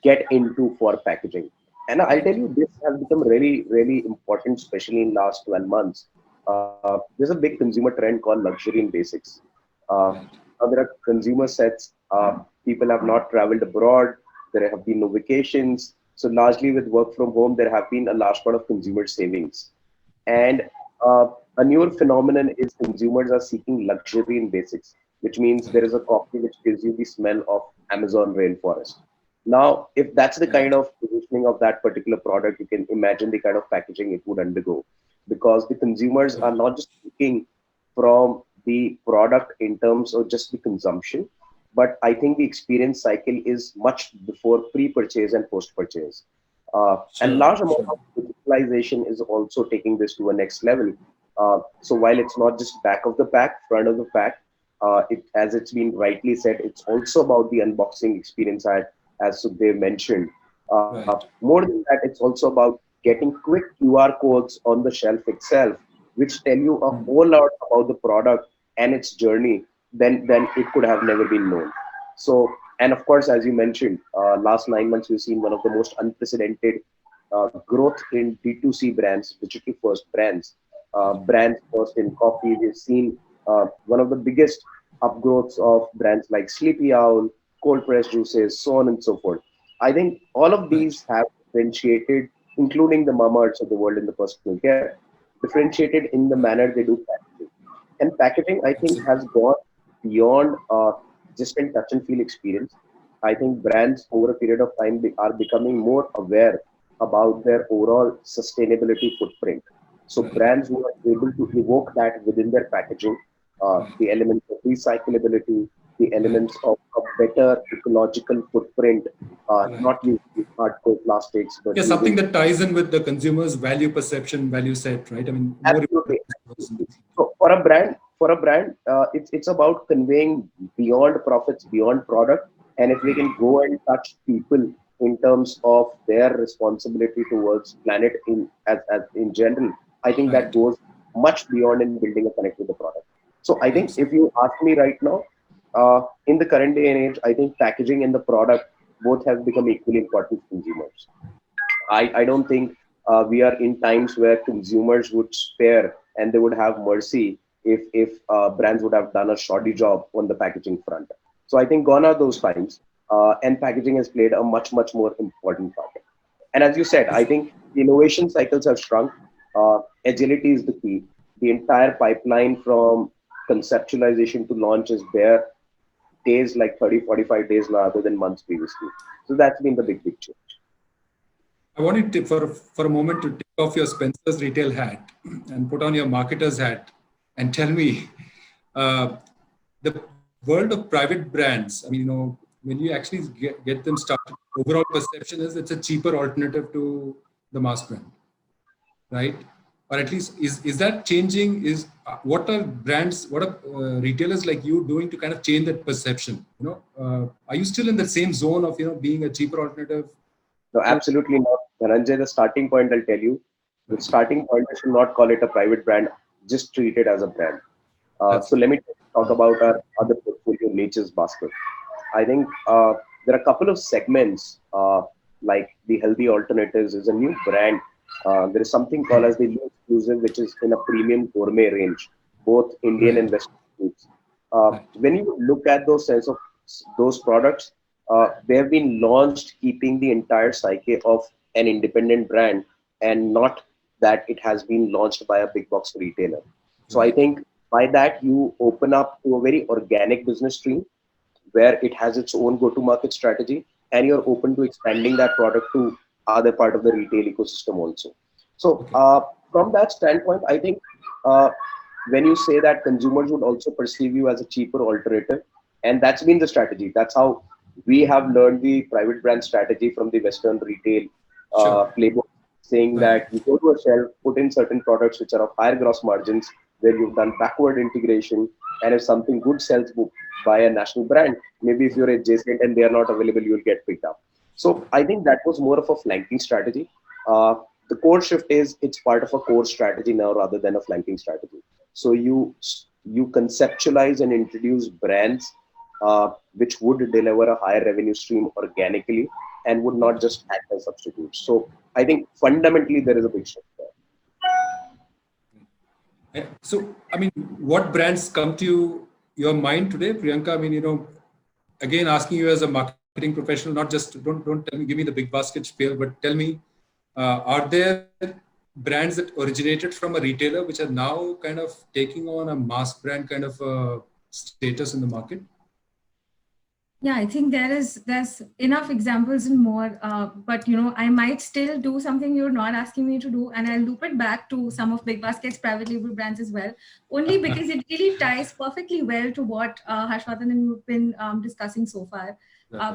S6: get into for packaging. And I'll tell you, this has become really, really important, especially in last 12 months. There's a big consumer trend called luxury in basics. There are consumer sets. People have not traveled abroad. There have been no vacations. So largely with work from home, there have been a large part of consumer savings. And a newer phenomenon is consumers are seeking luxury in basics, which means there is a coffee which gives you the smell of Amazon rainforest. Now, if that's the kind of positioning of that particular product, you can imagine the kind of packaging it would undergo, because the consumers are not just looking from the product in terms of just the consumption, but I think the experience cycle is much before pre-purchase and post-purchase. And large amount of digitalization is also taking this to a next level. So while it's not just back of the pack, front of the pack, as it's been rightly said, it's also about the unboxing experience, as Sukhdev mentioned. More than that, it's also about getting quick QR codes on the shelf itself, which tell you a whole lot about the product and its journey than it could have never been known. So, and of course, as you mentioned, last 9 months, we've seen one of the most unprecedented growth in D2C brands, digital first brands. Brands first in coffee, we've seen one of the biggest upgrowths of brands like Sleepy Owl, cold pressed juices, so on and so forth. I think all of these have differentiated, including the Mamaearths of the world in the personal care, differentiated in the manner they do packaging. And packaging, I think, has gone beyond just a touch and feel experience. I think brands over a period of time are becoming more aware about their overall sustainability footprint. So brands who are able to evoke that within their packaging, the elements of recyclability, the elements of a better ecological footprint, not using hardcore plastics, but
S2: something that ties in with the consumer's value perception, value set, right? I mean,
S6: absolutely. So for a brand, it's about conveying beyond profits, beyond product, and if we can go and touch people in terms of their responsibility towards planet as in general, I think that goes much beyond in building a connect with the product. So I think if you ask me right now, in the current day and age, I think packaging and the product both have become equally important to consumers. I don't think we are in times where consumers would spare and they would have mercy if brands would have done a shoddy job on the packaging front. So I think gone are those times, and packaging has played a much more important part. And as you said, I think the innovation cycles have shrunk. Agility is the key. The entire pipeline from conceptualization to launch is there days like 30-45 days rather than months previously. So that's been the big change.
S2: I wanted to, for a moment, to take off your Spencer's retail hat and put on your marketer's hat and tell me the world of private brands. I mean, when you actually get them started, overall perception is it's a cheaper alternative to the mass brand, right? Or at least is that changing? What are brands, what are retailers like you doing to kind of change that perception? Are you still in the same zone of being a cheaper alternative?
S6: No, absolutely not. Dhananjay, the starting point, I'll tell you, the starting point is to not call it a private brand, just treat it as a brand. So let me talk about our other portfolio, Nature's Basket. I think there are a couple of segments, like the healthy alternatives is a new brand. There is something called as the New Exclusive, which is in a premium gourmet range, both Indian and Western foods. When you look at those sense of those products, they have been launched keeping the entire psyche of an independent brand and not that it has been launched by a big box retailer. So I think by that you open up to a very organic business stream where it has its own go-to-market strategy and you're open to expanding that product to other part of the retail ecosystem also. So from that standpoint, I think when you say that consumers would also perceive you as a cheaper alternative, and that's been the strategy. That's how we have learned the private brand strategy from the Western retail playbook, saying that you go to a shelf, put in certain products which are of higher gross margins, where you've done backward integration, and if something good sells by a national brand, maybe if you're adjacent and they are not available, you'll get picked up. So I think that was more of a flanking strategy. The core shift is it's part of a core strategy now rather than a flanking strategy. So you conceptualize and introduce brands which would deliver a higher revenue stream organically and would not just act as substitutes. So I think fundamentally there is a big shift there.
S2: So, I mean, what brands come to your mind today, Priyanka? I mean, again, asking you as a marketing professional, not just, don't tell me, give me the big basket spiel, but tell me, are there brands that originated from a retailer which are now kind of taking on a mass brand kind of status in the market?
S4: Yeah, I think there's enough examples and more, but I might still do something you're not asking me to do, and I'll loop it back to some of Big Basket's private label brands as well, only because it really ties perfectly well to what Harshvardhan and you've been discussing so far.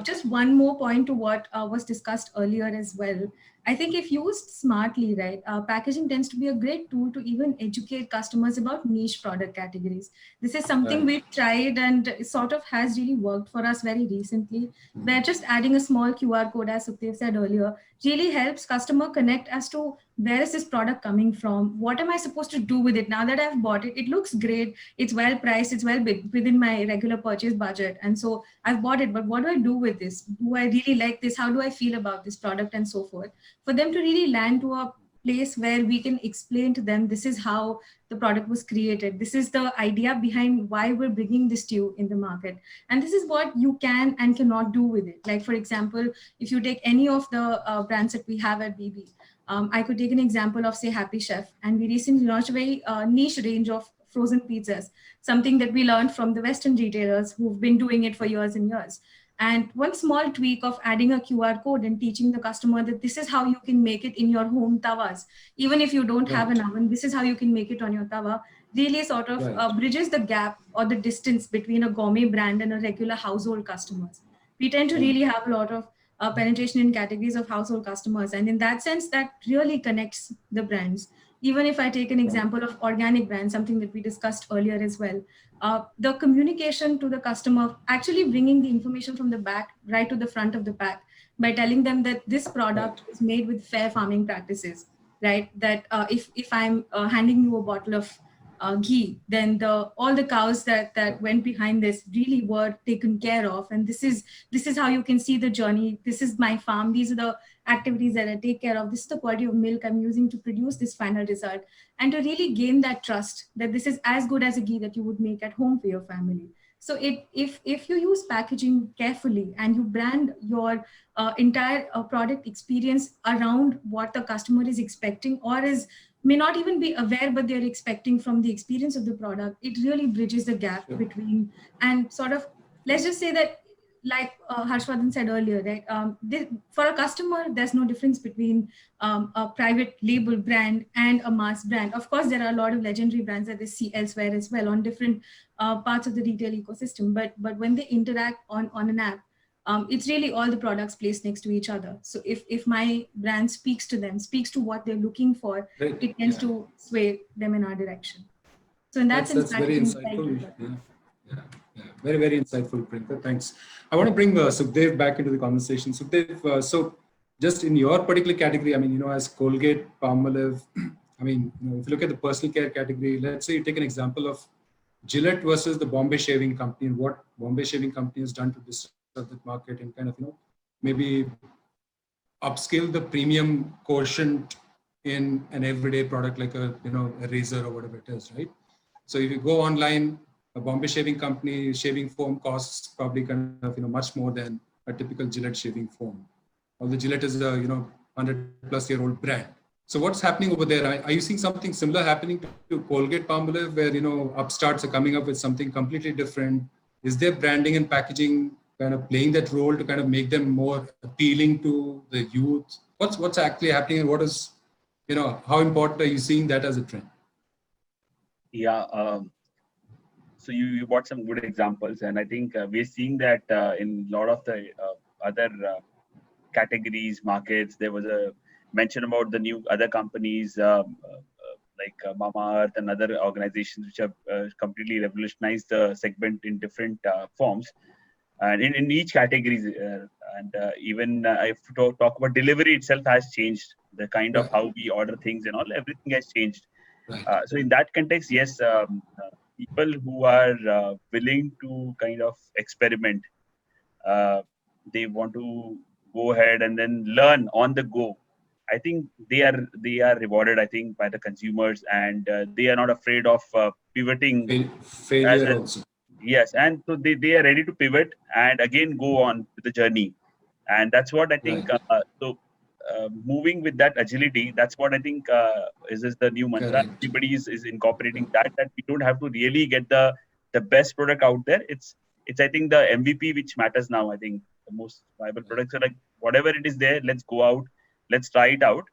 S4: Just one more point to what was discussed earlier as well. I think if used smartly, right, packaging tends to be a great tool to even educate customers about niche product categories. This is something we've tried and it sort of has really worked for us very recently, where just adding a small QR code, as Sukhdev said earlier, really helps customer connect as to where is this product coming from? What am I supposed to do with it now that I've bought it? It looks great. It's well priced. It's well within my regular purchase budget. And so I've bought it, but what do I do with this? Do I really like this? How do I feel about this product and so forth? For them to really land to a place where we can explain to them, this is how the product was created. This is the idea behind why we're bringing this to you in the market. And this is what you can and cannot do with it. Like, for example, if you take any of the brands that we have at BB, I could take an example of, say, Happy Chef. And we recently launched a very niche range of frozen pizzas, something that we learned from the Western retailers who've been doing it for years and years. And one small tweak of adding a QR code and teaching the customer that this is how you can make it in your home tawas. Even if you don't have an oven, this is how you can make it on your tawa. Really sort of bridges the gap or the distance between a gourmet brand and a regular household customers. We tend to really have a lot of penetration in categories of household customers. And in that sense, that really connects the brands. even if I take an example of organic brand, something that we discussed earlier as well, the communication to the customer, actually bringing the information from the back right to the front of the pack by telling them that this product is made with fair farming practices, right? That if I'm handing you a bottle of ghee, then all the cows that went behind this really were taken care of, and this is how you can see the journey. This is my farm. These are the activities that I take care of. This is the quality of milk I'm using to produce this final result, and to really gain that trust that this is as good as a ghee that you would make at home for your family. So if you use packaging carefully and you brand your entire product experience around what the customer is expecting or may not even be aware, but they're expecting from the experience of the product, it really bridges the gap between, and sort of, let's just say that, like Harshvardhan said earlier, right? For a customer, there's no difference between a private label brand and a mass brand. Of course, there are a lot of legendary brands that they see elsewhere as well on different parts of the retail ecosystem. But when they interact on an app, it's really all the products placed next to each other. So if my brand speaks to them, speaks to what they're looking for, it tends to sway them in our direction. So in that sense,
S2: that's very insightful. Very, very insightful, Priyanka. Thanks. I want to bring Sukhdev back into the conversation. Sukhdev, so just in your particular category, I mean, as Colgate, Palmolive, I mean, if you look at the personal care category, let's say you take an example of Gillette versus the Bombay Shaving Company, and what Bombay Shaving Company has done to disrupt the market and kind of, maybe upscale the premium quotient in an everyday product like a razor or whatever it is, right? So if you go online, a Bombay Shaving Company shaving foam costs probably kind of much more than a typical Gillette shaving foam. Although Gillette is a 100-plus-year-old brand. So what's happening over there? Are you seeing something similar happening to Colgate Palmolive, where upstarts are coming up with something completely different? Is their branding and packaging kind of playing that role to kind of make them more appealing to the youth? What's actually happening, and what is how important are you seeing that as a trend?
S5: Yeah. So you brought some good examples, and I think we're seeing that in a lot of the other categories, markets. There was a mention about the new other companies like Mamaearth and other organizations which have completely revolutionized the segment in different forms, and in each category. And even if to talk about delivery itself has changed. The kind of how we order things and all, everything has changed.
S2: Right.
S5: So in that context, yes. People who are willing to kind of experiment, they want to go ahead and then learn on the go. I think they are rewarded, I think, by the consumers, and they are not afraid of pivoting.
S2: Failure also.
S5: Yes, and so they are ready to pivot and again go on with the journey, and that's what I think.
S2: Right.
S5: Moving with that agility, that's what I think is the new mantra.
S2: Correct.
S5: Everybody is incorporating that we don't have to really get the best product out there. It's I think the MVP which matters now. I think the most viable products are like whatever it is there, let's go out, let's try it out.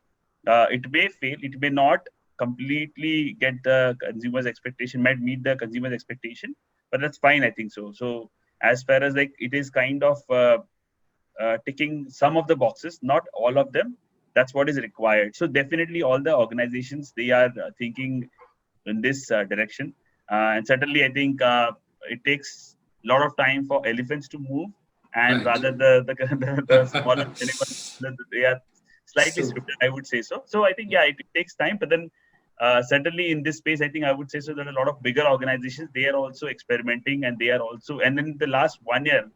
S5: It may fail, it may not completely get the consumer's expectation, might meet the consumer's expectation, but that's fine, I think so. So as far as like it is kind of ticking some of the boxes, not all of them. That's what is required. So definitely all the organizations, they are thinking in this direction. And certainly I think it takes a lot of time for elephants to move, and rather the smaller animals, they are slightly swifter, I would say so. So I think, it takes time, but then certainly in this space, I think I would say so that a lot of bigger organizations, they are also experimenting, and they are also, and in the last 1 year,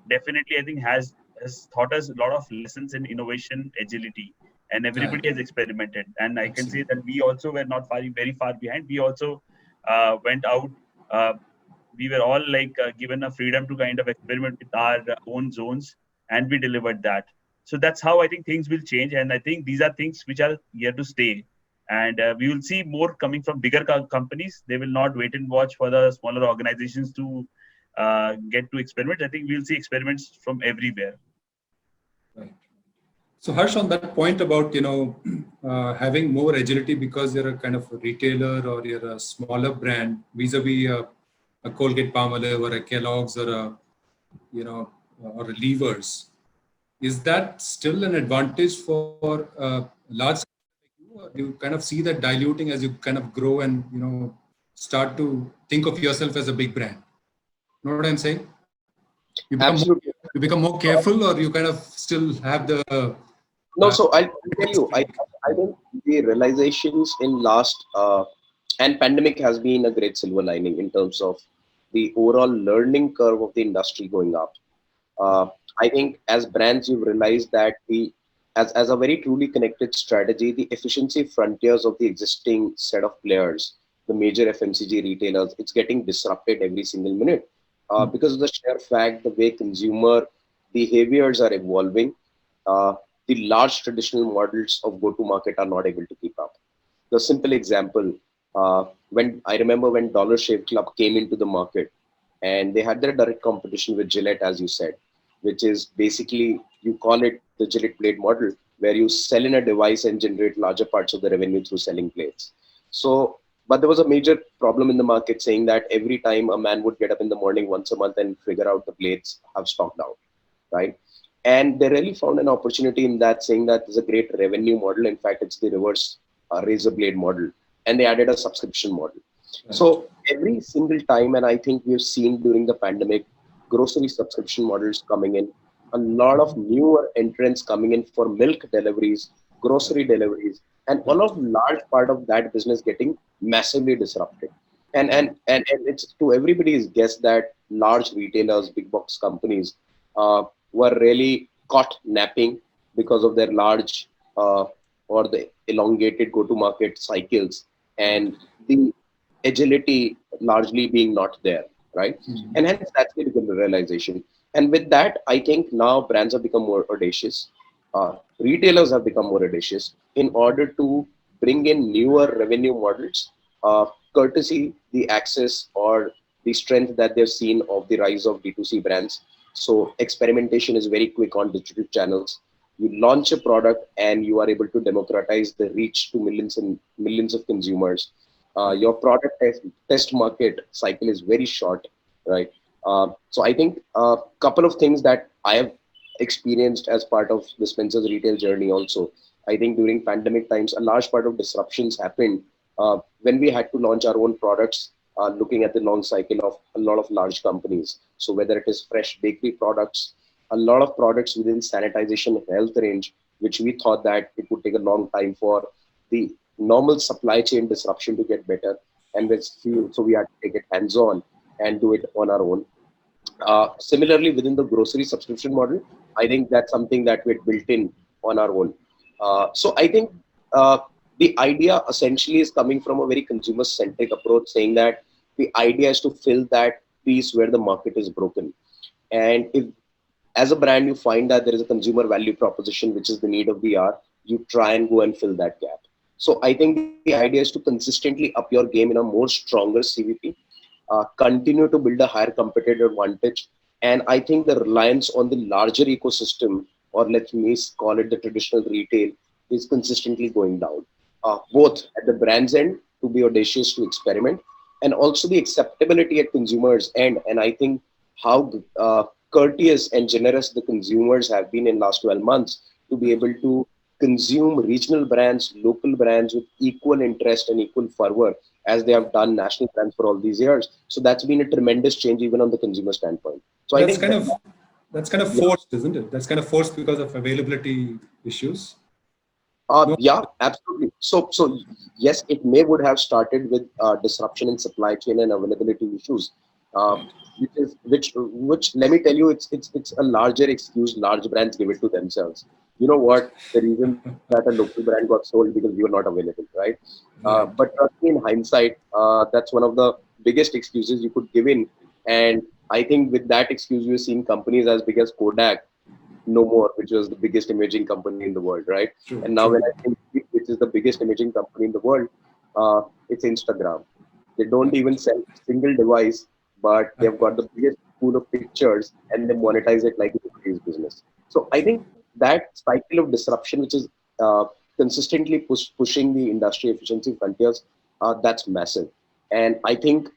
S5: definitely I think has taught us a lot of lessons in innovation, agility, and everybody has experimented. And I can say that we also were not very far behind. We also went out. We were all like given a freedom to kind of experiment with our own zones, and we delivered that. So that's how I think things will change. And I think these are things which are here to stay. And we will see more coming from bigger companies. They will not wait and watch for the smaller organizations to get to experiment. I think we'll see experiments from everywhere.
S2: Right. So Harsh, on that point about having more agility because you're a kind of a retailer or you're a smaller brand vis-a-vis a Colgate Palmolive or a Kellogg's or a or a Levers, is that still an advantage for large Or do you kind of see that diluting as you kind of grow and, start to think of yourself as a big brand? Know what I'm saying?
S6: Absolutely.
S2: You become more careful, or you kind of still have the...
S6: No, so I'll tell you, I think the realizations in last, and pandemic has been a great silver lining in terms of the overall learning curve of the industry going up. I think as brands, you've realized that as a very truly connected strategy, the efficiency frontiers of the existing set of players, the major FMCG retailers, it's getting disrupted every single minute because of the sheer fact the way consumer behaviors are evolving. The large traditional models of go-to-market are not able to keep up. The simple example, when I remember when Dollar Shave Club came into the market, and they had their direct competition with Gillette, as you said, which is basically, you call it the Gillette blade model, where you sell in a device and generate larger parts of the revenue through selling blades. So, but there was a major problem in the market saying that every time a man would get up in the morning once a month and figure out the blades have stocked out, right? And they really found an opportunity in that, saying that there's a great revenue model. In fact, it's the reverse razor blade model. And they added a subscription model. Right. So every single time, and I think we've seen during the pandemic, grocery subscription models coming in, a lot of newer entrants coming in for milk deliveries, grocery deliveries, and all of large part of that business getting massively disrupted. And it's to everybody's guess that large retailers, big box companies, were really caught napping because of their large or the elongated go-to-market cycles and the agility largely being not there, right? Mm-hmm. And hence that's the realization. And with that, I think now brands have become more audacious. Retailers have become more audacious in order to bring in newer revenue models, courtesy the access or the strength that they've seen of the rise of D2C brands. So experimentation is very quick on digital channels. You launch a product and you are able to democratize the reach to millions and millions of consumers. Your product test market cycle is very short, right? So I think a couple of things that I have experienced as part of the Spencer's retail journey also. I think during pandemic times, a large part of disruptions happened when we had to launch our own products, looking at the long cycle of a lot of large companies. So whether it is fresh bakery products, a lot of products within sanitization health range, which we thought that it would take a long time for the normal supply chain disruption to get better. And so we had to take it hands-on and do it on our own. Similarly, within the grocery subscription model, I think that's something that we had built in on our own. So I think the idea essentially is coming from a very consumer-centric approach, saying that the idea is to fill that piece where the market is broken. And if, as a brand, you find that there is a consumer value proposition, which is the need of the hour, you try and go and fill that gap. So I think the idea is to consistently up your game in a more stronger CVP, continue to build a higher competitive advantage. And I think the reliance on the larger ecosystem, or let me call it the traditional retail, is consistently going down, both at the brand's end to be audacious to experiment, and also the acceptability at consumers' end. And I think how courteous and generous the consumers have been in last 12 months to be able to consume regional brands, local brands with equal interest and equal fervor as they have done national brands for all these years. So that's been a tremendous change even on the consumer standpoint. So
S2: that's
S6: I think
S2: that's kind of forced, isn't it? That's kind of forced because of availability issues.
S6: Yeah, absolutely. So yes, it would have started with disruption in supply chain and availability issues, which let me tell you, it's a larger excuse large brands give it to themselves. You know what? The reason that a local brand got sold because we were not available, right? But in hindsight, that's one of the biggest excuses you could give in. And I think with that excuse, we've seen companies as big as Kodak no more, which was the biggest imaging company in the world, right? True, and now when I think which is the biggest imaging company in the world, it's Instagram. They don't even sell a single device, but they've got the biggest pool of pictures and they monetize it like anybody's business. So I think that cycle of disruption, which is consistently pushing the industry efficiency frontiers, that's massive. And I think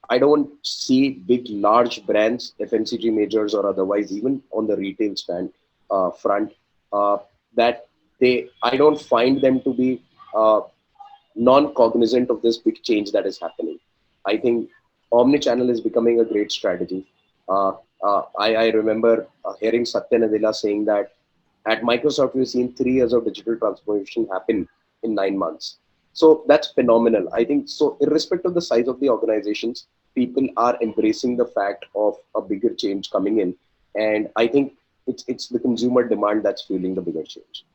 S6: I don't see big, large brands, FMCG majors or otherwise, even on the retail front, that I don't find them to be non-cognizant of this big change that is happening. I think omni-channel is becoming a great strategy. I remember hearing Satya Nadella saying that at Microsoft, we've seen 3 years of digital transformation happen in 9 months. So that's phenomenal. I think so, irrespective of the size of the organizations, people are embracing the fact of a bigger change coming in. And I think it's the consumer demand that's fueling the bigger change.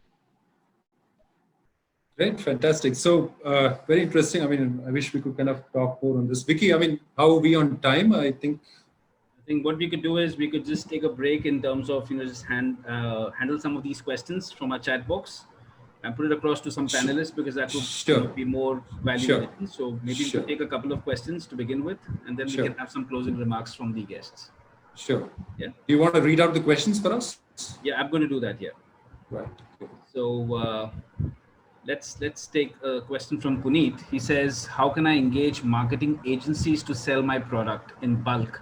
S2: Great, fantastic. So very interesting. I mean, I wish we could kind of talk more on this. Vicky, I mean, how are we on time? I think
S1: what we could do is we could just take a break in terms of, just handle some of these questions from our chat box and put it across to some panelists, because that would be more valuable. So maybe we could take a couple of questions to begin with, and then we can have some closing remarks from the guests.
S2: Sure.
S1: Yeah.
S2: Do you want to read out the questions for us?
S1: Yeah, I'm going to do that. Yeah.
S2: Right. Okay.
S1: So let's take a question from Puneet. He says, how can I engage marketing agencies to sell my product in bulk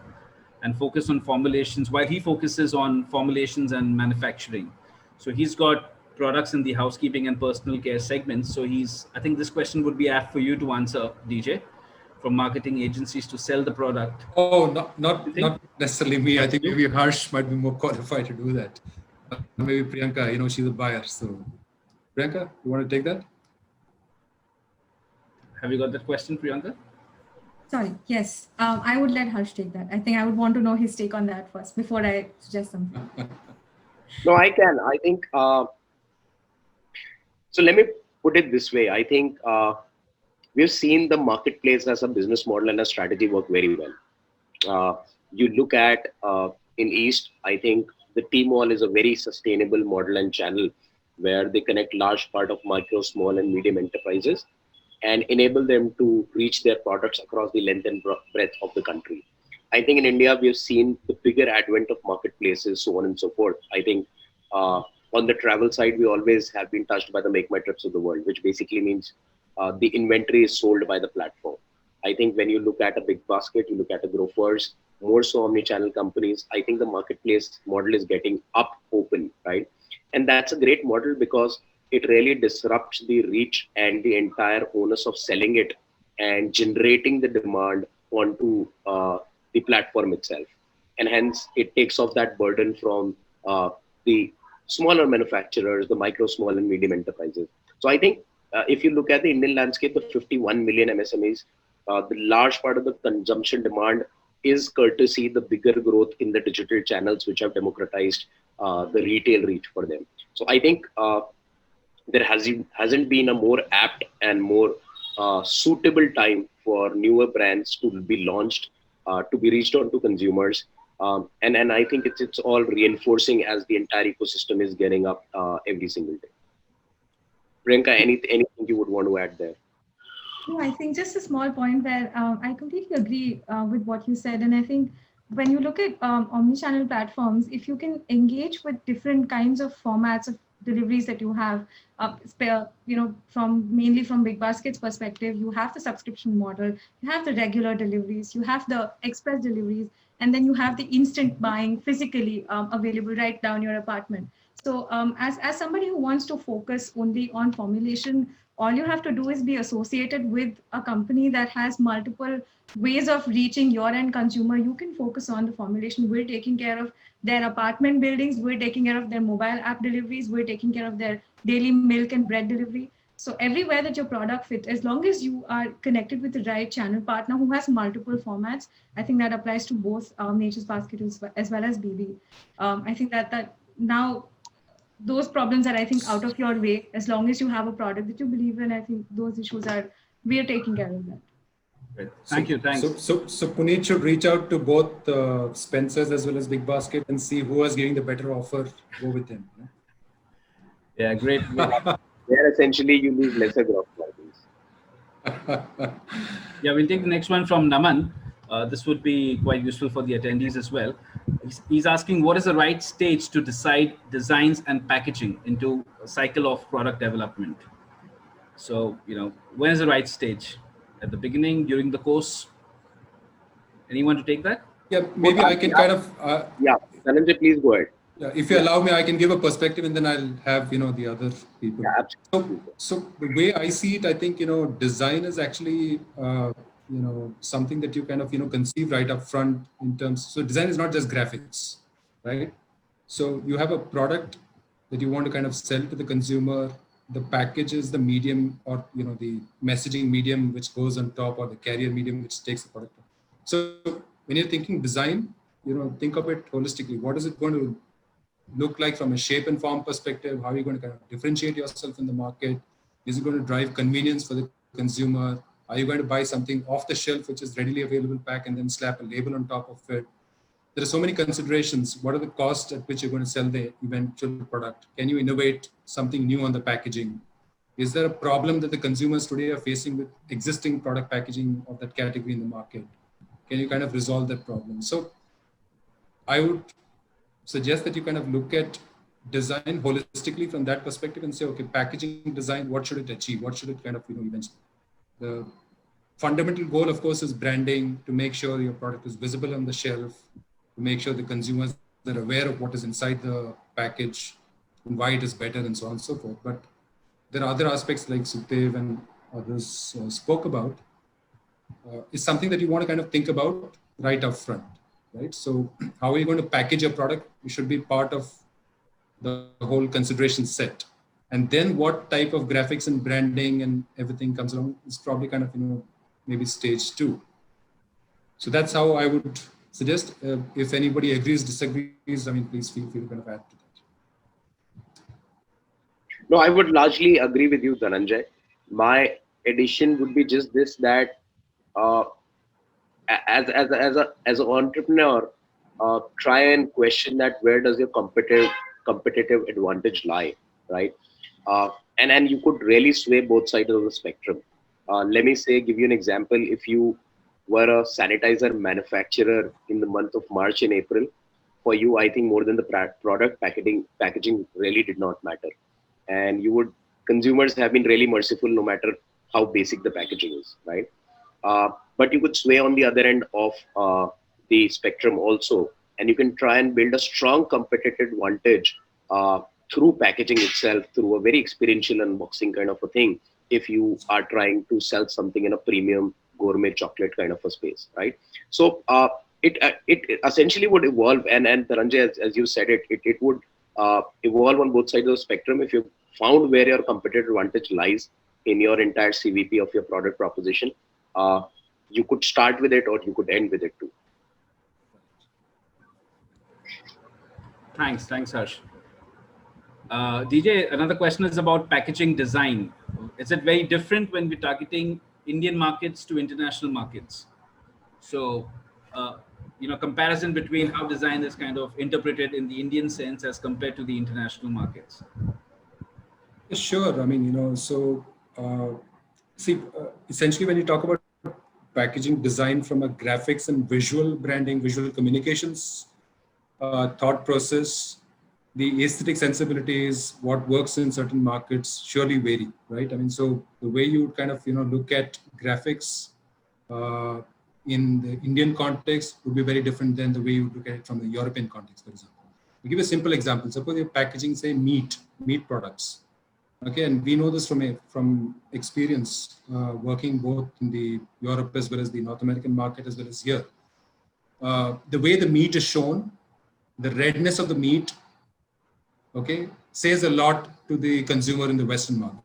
S1: and focus on formulations, while he focuses on formulations and manufacturing? So he's got products in the housekeeping and personal care segments. So I think this question would be apt for you to answer, DJ, from marketing agencies to sell the product.
S2: Oh, not necessarily me. I think maybe Harsh might be more qualified to do that. Maybe Priyanka, she's a buyer. So Priyanka, you want to take that?
S1: Have you got that question, Priyanka?
S4: Sorry, yes. I would let Harsh take that. I think I would want to know his take on that first before I suggest something.
S6: No, I can. I think, so let me put it this way. I think we've seen the marketplace as a business model and a strategy work very well. You look at in East, I think the Tmall is a very sustainable model and channel where they connect large part of micro, small and medium enterprises and enable them to reach their products across the length and breadth of the country. I think in India, we have seen the bigger advent of marketplaces, so on and so forth. I think on the travel side, we always have been touched by the Make My Trips of the world, which basically means the inventory is sold by the platform. I think when you look at a Big Basket, you look at a Grofers, more so omni-channel companies, I think the marketplace model is getting open, right? And that's a great model because it really disrupts the reach and the entire onus of selling it and generating the demand onto the platform itself. And hence it takes off that burden from the smaller manufacturers, the micro, small and medium enterprises. So I think if you look at the Indian landscape, the 51 million MSMEs, the large part of the consumption demand is courtesy the bigger growth in the digital channels, which have democratized the retail reach for them. So I think there hasn't been a more apt and more suitable time for newer brands to be launched, to be reached on to consumers. And I think it's all reinforcing as the entire ecosystem is getting up every single day. Priyanka, anything you would want to add there?
S4: No, I think just a small point where I completely agree with what you said. And I think when you look at omni-channel platforms, if you can engage with different kinds of formats of deliveries that you have, mainly from Big Basket's perspective, you have the subscription model, you have the regular deliveries, you have the express deliveries, and then you have the instant buying physically available right down your apartment. So as somebody who wants to focus only on formulation, all you have to do is be associated with a company that has multiple ways of reaching your end consumer. You can focus on the formulation. We're taking care of their apartment buildings. We're taking care of their mobile app deliveries. We're taking care of their daily milk and bread delivery. So everywhere that your product fits, as long as you are connected with the right channel partner who has multiple formats, I think that applies to both Nature's Basket as well as BB. I think that now those problems are, I think, out of your way. As long as you have a product that you believe in, I think those issues we are taking care of that.
S1: Great. Thank you. Thanks.
S2: So Puneet should reach out to both Spencer's as well as Big Basket and see who is giving the better offer. Go with him.
S1: Yeah, great.
S6: There essentially you need lesser gross margins.
S1: Yeah, we'll take the next one from Naman. This would be quite useful for the attendees as well. He's asking, what is the right stage to decide designs and packaging into a cycle of product development? So, when is the right stage? At the beginning, during the course? Anyone to take that?
S2: Yeah, maybe I can kind of...
S6: Yeah, Dhananjay, please go ahead.
S2: Yeah, if you allow me, I can give a perspective and then I'll have, the other people.
S6: Yeah, absolutely.
S2: So the way I see it, I think, design is actually, something that you kind of, conceive right up front in terms. So design is not just graphics, right? So you have a product that you want to kind of sell to the consumer. The package is the medium or, the messaging medium which goes on top, or the carrier medium which takes the product. So when you're thinking design, think of it holistically. What is it going to look like from a shape and form perspective? How are you going to kind of differentiate yourself in the market? Is it going to drive convenience for the consumer? Are you going to buy something off the shelf which is readily available pack and then slap a label on top of it? There are so many considerations. What are the costs at which you're going to sell the eventual product? Can you innovate something new on the packaging? Is there a problem that the consumers today are facing with existing product packaging of that category in the market? Can you kind of resolve that problem? So I would suggest that you kind of look at design holistically from that perspective and say, okay, packaging design, what should it achieve? What should it kind of, eventually? The fundamental goal, of course, is branding, to make sure your product is visible on the shelf, to make sure the consumers are aware of what is inside the package and why it is better and so on and so forth. But there are other aspects like Sukhdev and others spoke about, is something that you want to kind of think about right up front. Right? So how are you going to package your product? It should be part of the whole consideration set. And then what type of graphics and branding and everything comes along is probably kind of, maybe stage 2. So that's how I would suggest. If anybody agrees, disagrees, please feel free to kind of add to that.
S6: No, I would largely agree with you, Dhananjay. My addition would be just this, that as an entrepreneur, try and question that where does your competitive advantage lie, right? And you could really sway both sides of the spectrum. Let me give you an example. If you were a sanitizer manufacturer in the month of March and April, for you, I think more than the product, packaging really did not matter. And consumers have been really merciful no matter how basic the packaging is, right? But you could sway on the other end of the spectrum also, and you can try and build a strong competitive advantage through packaging itself, through a very experiential unboxing kind of a thing, if you are trying to sell something in a premium gourmet chocolate kind of a space, right? So it essentially would evolve, and Dhananjay, as you said, it would evolve on both sides of the spectrum. If you found where your competitive advantage lies in your entire CVP of your product proposition, you could start with it or you could end with it too.
S1: Thanks, Harsh. DJ, another question is about packaging design. Is it very different when we're targeting Indian markets to international markets? So, comparison between how design is kind of interpreted in the Indian sense as compared to the international markets.
S2: Sure. Essentially when you talk about packaging design from a graphics and visual branding, visual communications thought process, the aesthetic sensibilities, what works in certain markets surely vary, right? So the way you kind of, look at graphics in the Indian context would be very different than the way you look at it from the European context, for example. To give a simple example, suppose you're packaging, say, meat products. Okay, and we know this from experience working both in the Europe as well as the North American market as well as here. The way the meat is shown, the redness of the meat, okay, says a lot to the consumer in the Western market.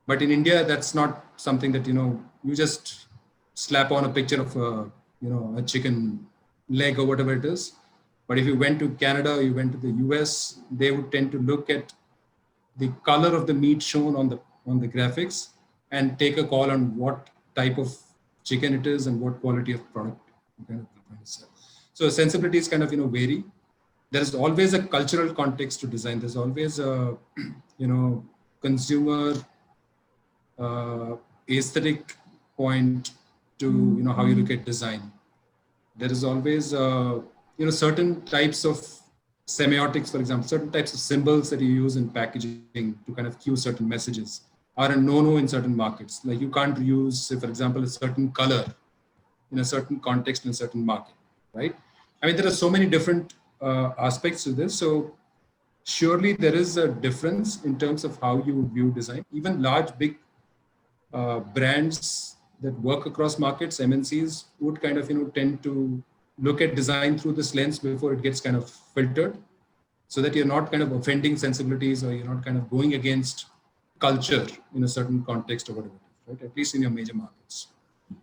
S2: But in India, that's not something that, you just slap on a picture of a chicken leg or whatever it is. But if you went to Canada, you went to the US, they would tend to look at the color of the meat shown on the graphics and take a call on what type of chicken it is and what quality of product you're kind of trying to sell. So sensibilities kind of, vary. There is always a cultural context to design. There's always a, consumer aesthetic point to, how you look at design. There is always, certain types of semiotics, for example, certain types of symbols that you use in packaging to kind of cue certain messages are a no-no in certain markets. Like you can't use, say, for example, a certain color in a certain context in a certain market, right? There are so many different aspects to this. So surely there is a difference in terms of how you view design. Even large, big brands that work across markets, MNCs, would kind of tend to look at design through this lens before it gets kind of filtered, so that you're not kind of offending sensibilities, or you're not kind of going against culture in a certain context or whatever, right? At least in your major markets.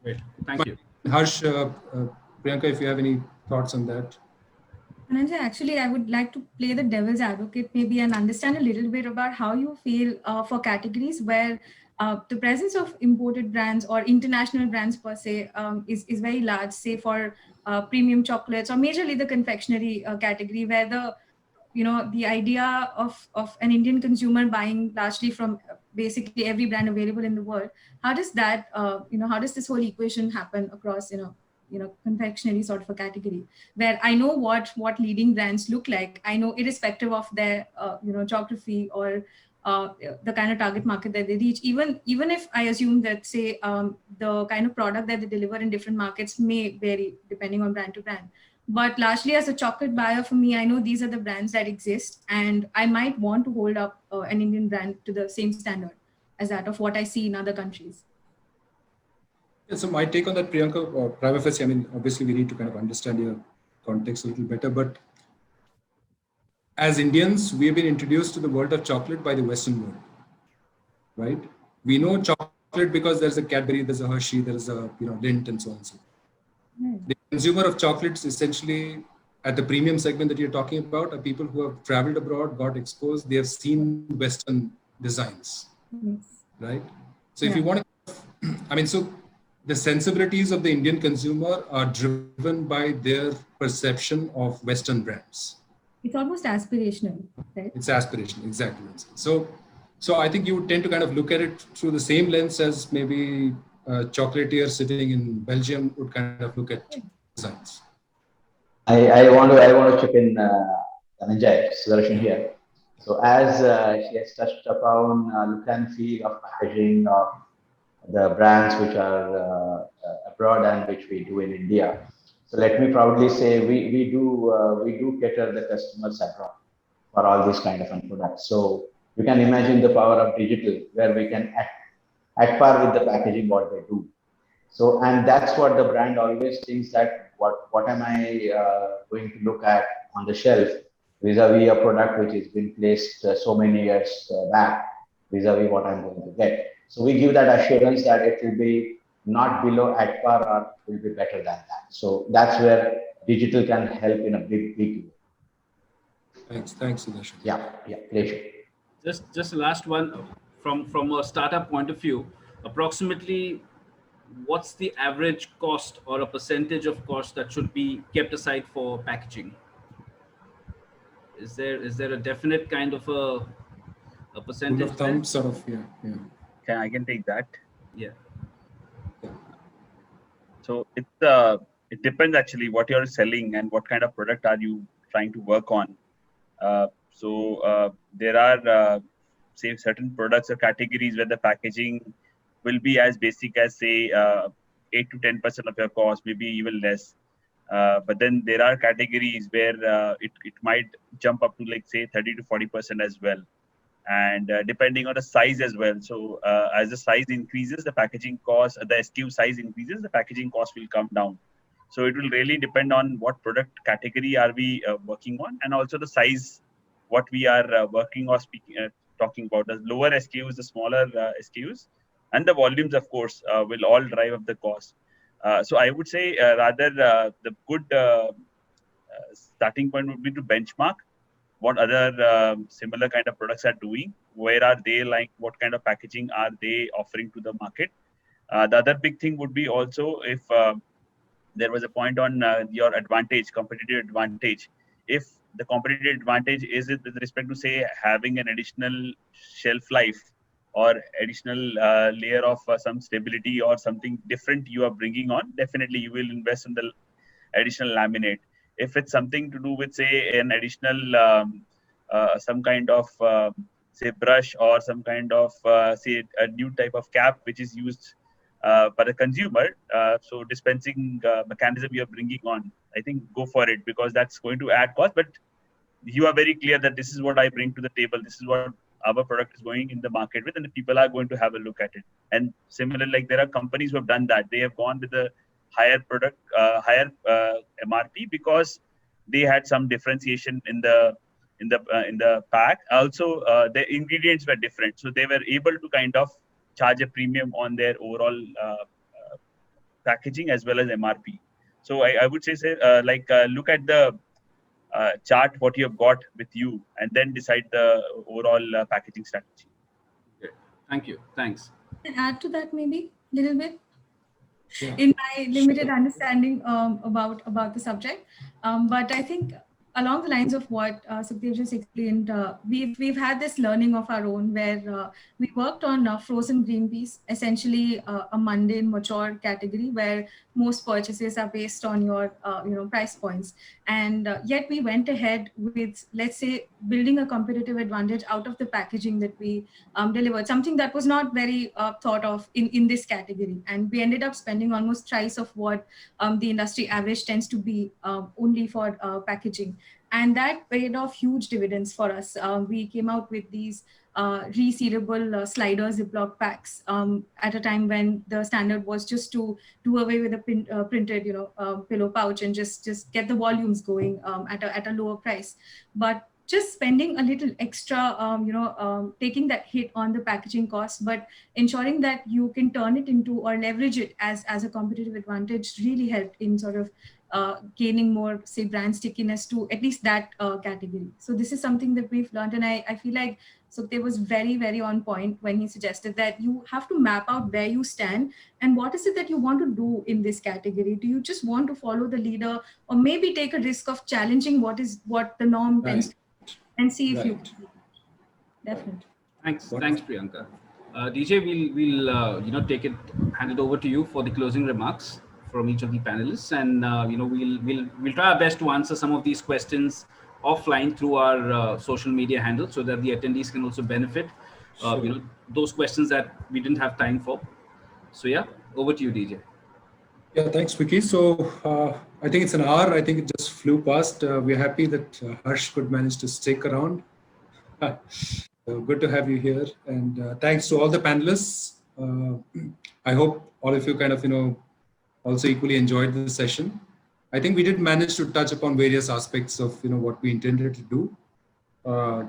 S1: Great. Thank you.
S2: Harsh, Priyanka, if you have any thoughts on that.
S4: Dhananjay, actually, I would like to play the devil's advocate maybe and understand a little bit about how you feel for categories where the presence of imported brands or international brands per se is very large, say for premium chocolates or majorly the confectionery category, where the idea of an Indian consumer buying largely from basically every brand available in the world. How does that, how does this whole equation happen across, confectionery sort of a category, where I know what leading brands look like. I know irrespective of their, geography or the kind of target market that they reach, even if I assume that, say, the kind of product that they deliver in different markets may vary depending on brand to brand. But largely as a chocolate buyer, for me, I know these are the brands that exist, and I might want to hold up an Indian brand to the same standard as that of what I see in other countries.
S2: Yeah, so my take on that, Priyanka, prima facie, I mean, obviously we need to kind of understand your context a little better, but as Indians, we have been introduced to the world of chocolate by the Western world, right? We know chocolate because there's a Cadbury, there's a Hershey, there's a Lindt, and so on and so forth. The consumer of chocolates, essentially, at the premium segment that you're talking about, are people who have traveled abroad, got exposed, they have seen Western designs, right? So if you want to, so the sensibilities of the Indian consumer are driven by their perception of Western brands.
S4: It's almost aspirational, right?
S2: It's aspirational, exactly. So I think you would tend to kind of look at it through the same lens as maybe a chocolatier sitting in Belgium would kind of look at designs.
S3: I want to chip in, Dhananjay, Sudarshan here. So as she has touched upon look and feel of packaging of the brands which are abroad and which we do in India. So let me proudly say we do cater the customers abroad for all these kind of products. So you can imagine the power of digital, where we can at par with the packaging what they do. So, and that's what the brand always thinks, that what am I going to look at on the shelf vis-a-vis a product which has been placed so many years back, vis-a-vis what I'm going to get. So we give that assurance that it will be not below at par or will be better than that. So that's where digital can help in a big way.
S2: Thanks, Sudarshan.
S3: Yeah, pleasure.
S1: Just the last one, from a startup point of view, approximately what's the average cost or a percentage of cost that should be kept aside for packaging? Is there a definite kind of a percentage?
S2: Rule of thumb, sort of, yeah.
S5: I can take that.
S1: Yeah.
S5: So it depends actually what you're selling and what kind of product are you trying to work on. So there are say certain products or categories where the packaging will be as basic as say 8 to 10% of your cost, maybe even less. But then there are categories where it might jump up to like say 30 to 40% as well. And depending on the size as well. So as the size increases, the packaging cost, the SKU size increases, the packaging cost will come down. So it will really depend on what product category are we working on, and also the size, what we are working or talking about. The lower SKUs, the smaller SKUs, and the volumes, of course, will all drive up the cost. So I would say rather the good starting point would be to benchmark what other similar kind of products are doing, where are they, like what kind of packaging are they offering to the market. The other big thing would be also if there was a point on your advantage, competitive advantage. If the competitive advantage is with respect to say having an additional shelf life or additional layer of some stability or something different you are bringing on, definitely you will invest in the additional laminate. If it's something to do with say an additional some kind of say brush or some kind of say a new type of cap which is used by the consumer, so dispensing mechanism you're bringing on, I think go for it, because that's going to add cost. But you are very clear that this is what I bring to the table. This is what our product is going in the market with, and the people are going to have a look at it. And similarly, like there are companies who have done that. They have gone with a higher product, higher MRP, because they had some differentiation in the pack. Also, the ingredients were different, so they were able to kind of charge a premium on their overall packaging as well as MRP. So I would say look at the chart what you have got with you, and then decide the overall packaging strategy.
S1: Okay. Thank you. Thanks.
S4: Can I add to that maybe a little bit?
S2: Yeah.
S4: In my limited understanding about the subject, but I think along the lines of what Sukhdev just explained, we've had this learning of our own where we worked on frozen green peas, essentially a mundane, mature category where most purchases are based on your price points, and yet we went ahead with, let's say, building a competitive advantage out of the packaging that we delivered, something that was not very thought of in this category, and we ended up spending almost thrice of what the industry average tends to be only for packaging. And that paid off huge dividends for us. We came out with these resealable slider Ziploc packs at a time when the standard was just to do away with the printed pillow pouch and just get the volumes going at a lower price. But just spending a little extra, taking that hit on the packaging cost, but ensuring that you can turn it into or leverage it as a competitive advantage really helped in sort of gaining more, say, brand stickiness to at least that category. So this is something that we've learned, and I feel like Sukhdev was very, very on point when he suggested that you have to map out where you stand and what is it that you want to do in this category. Do you just want to follow the leader, or maybe take a risk of challenging what the norm tends to, and see if you definitely.
S1: Thanks, Priyanka. DJ, we'll take it, hand it over to you for the closing remarks from each of the panelists, and we'll try our best to answer some of these questions offline through our social media handles, so that the attendees can also benefit.
S2: Sure.
S1: Those questions that we didn't have time for. So yeah, over to you, DJ.
S2: Yeah, thanks, Vicky. So I think it's an hour. I think it just flew past. We're happy that Harsh could manage to stick around. Good to have you here, and thanks to all the panelists. I hope all of you kind of also equally enjoyed the session. I think we did manage to touch upon various aspects of what we intended to do.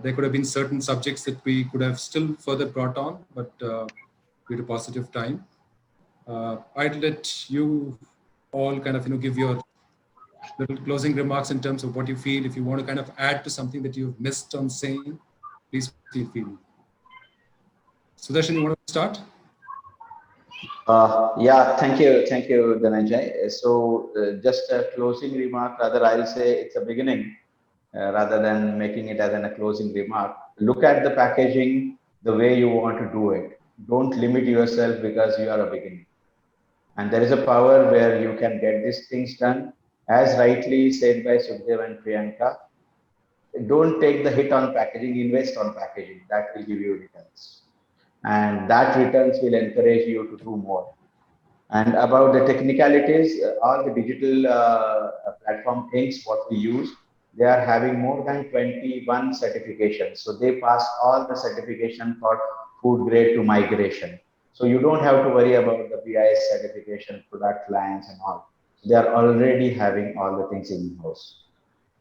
S2: There could have been certain subjects that we could have still further brought on, but due to positive time, I'd let you all kind of give your little closing remarks in terms of what you feel. If you want to kind of add to something that you've missed on saying, please feel free. Sudarshan, you want to start?
S3: Yeah, thank you, Dhananjay. So just a closing remark, rather I'll say it's a beginning rather than making it as a closing remark. Look at the packaging the way you want to do it. Don't limit yourself because you are a beginner. And there is a power where you can get these things done. As rightly said by Sukhdev and Priyanka, don't take the hit on packaging, invest on packaging. That will give you returns. And that returns will encourage you to do more. And about the technicalities, all the digital platform inks, what we use, they are having more than 21 certifications. So they pass all the certification for food grade to migration. So you don't have to worry about the BIS certification, product lines and all. They are already having all the things in-house.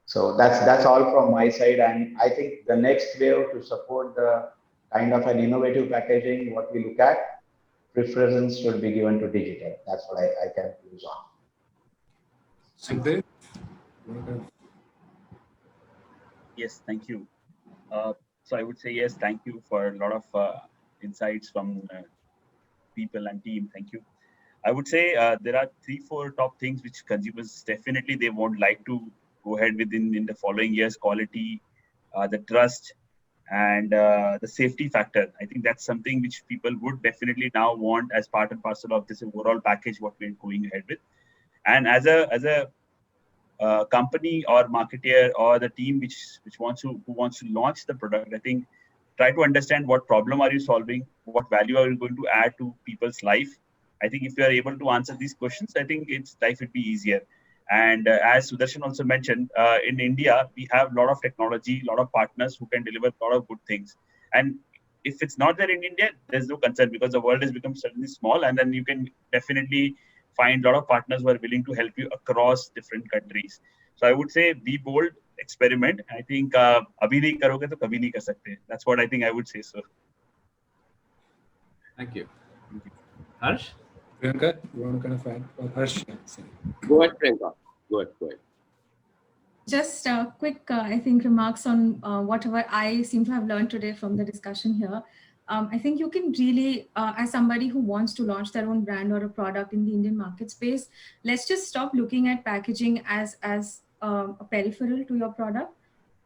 S3: So that's all from my side. And I think the next wave to support the kind of an innovative packaging, what we look at, preference should be given to digital. That's what I can use on.
S2: Sukhdev?
S5: Yes, thank you. So I would say yes, thank you for a lot of insights from people and team. Thank you. I would say there are 3-4 top things which consumers definitely they won't like to go ahead with in the following years: quality, the trust, and the safety factor. I think that's something which people would definitely now want as part and parcel of this overall package what we're going ahead with. And as a company or marketer or the team who wants to launch the product, I think try to understand what problem are you solving, what value are you going to add to people's life. I think if you are able to answer these questions, I think life would be easier. And as Sudarshan also mentioned, in India, we have a lot of technology, a lot of partners who can deliver a lot of good things. And if it's not there in India, there's no concern because the world has become suddenly small, and then you can definitely find a lot of partners who are willing to help you across different countries. So I would say be bold, experiment. I think abhi nahi karoge to kabhi nahi kar sakte. That's what I think I would say, sir.
S1: Thank you. Harsh?
S2: Priyanka, you want to kind of add? Or Harsh?
S6: Go ahead, Priyanka. Go ahead.
S4: Just quick, I think, remarks on whatever I seem to have learned today from the discussion here. I think you can really, as somebody who wants to launch their own brand or a product in the Indian market space, let's just stop looking at packaging as a peripheral to your product.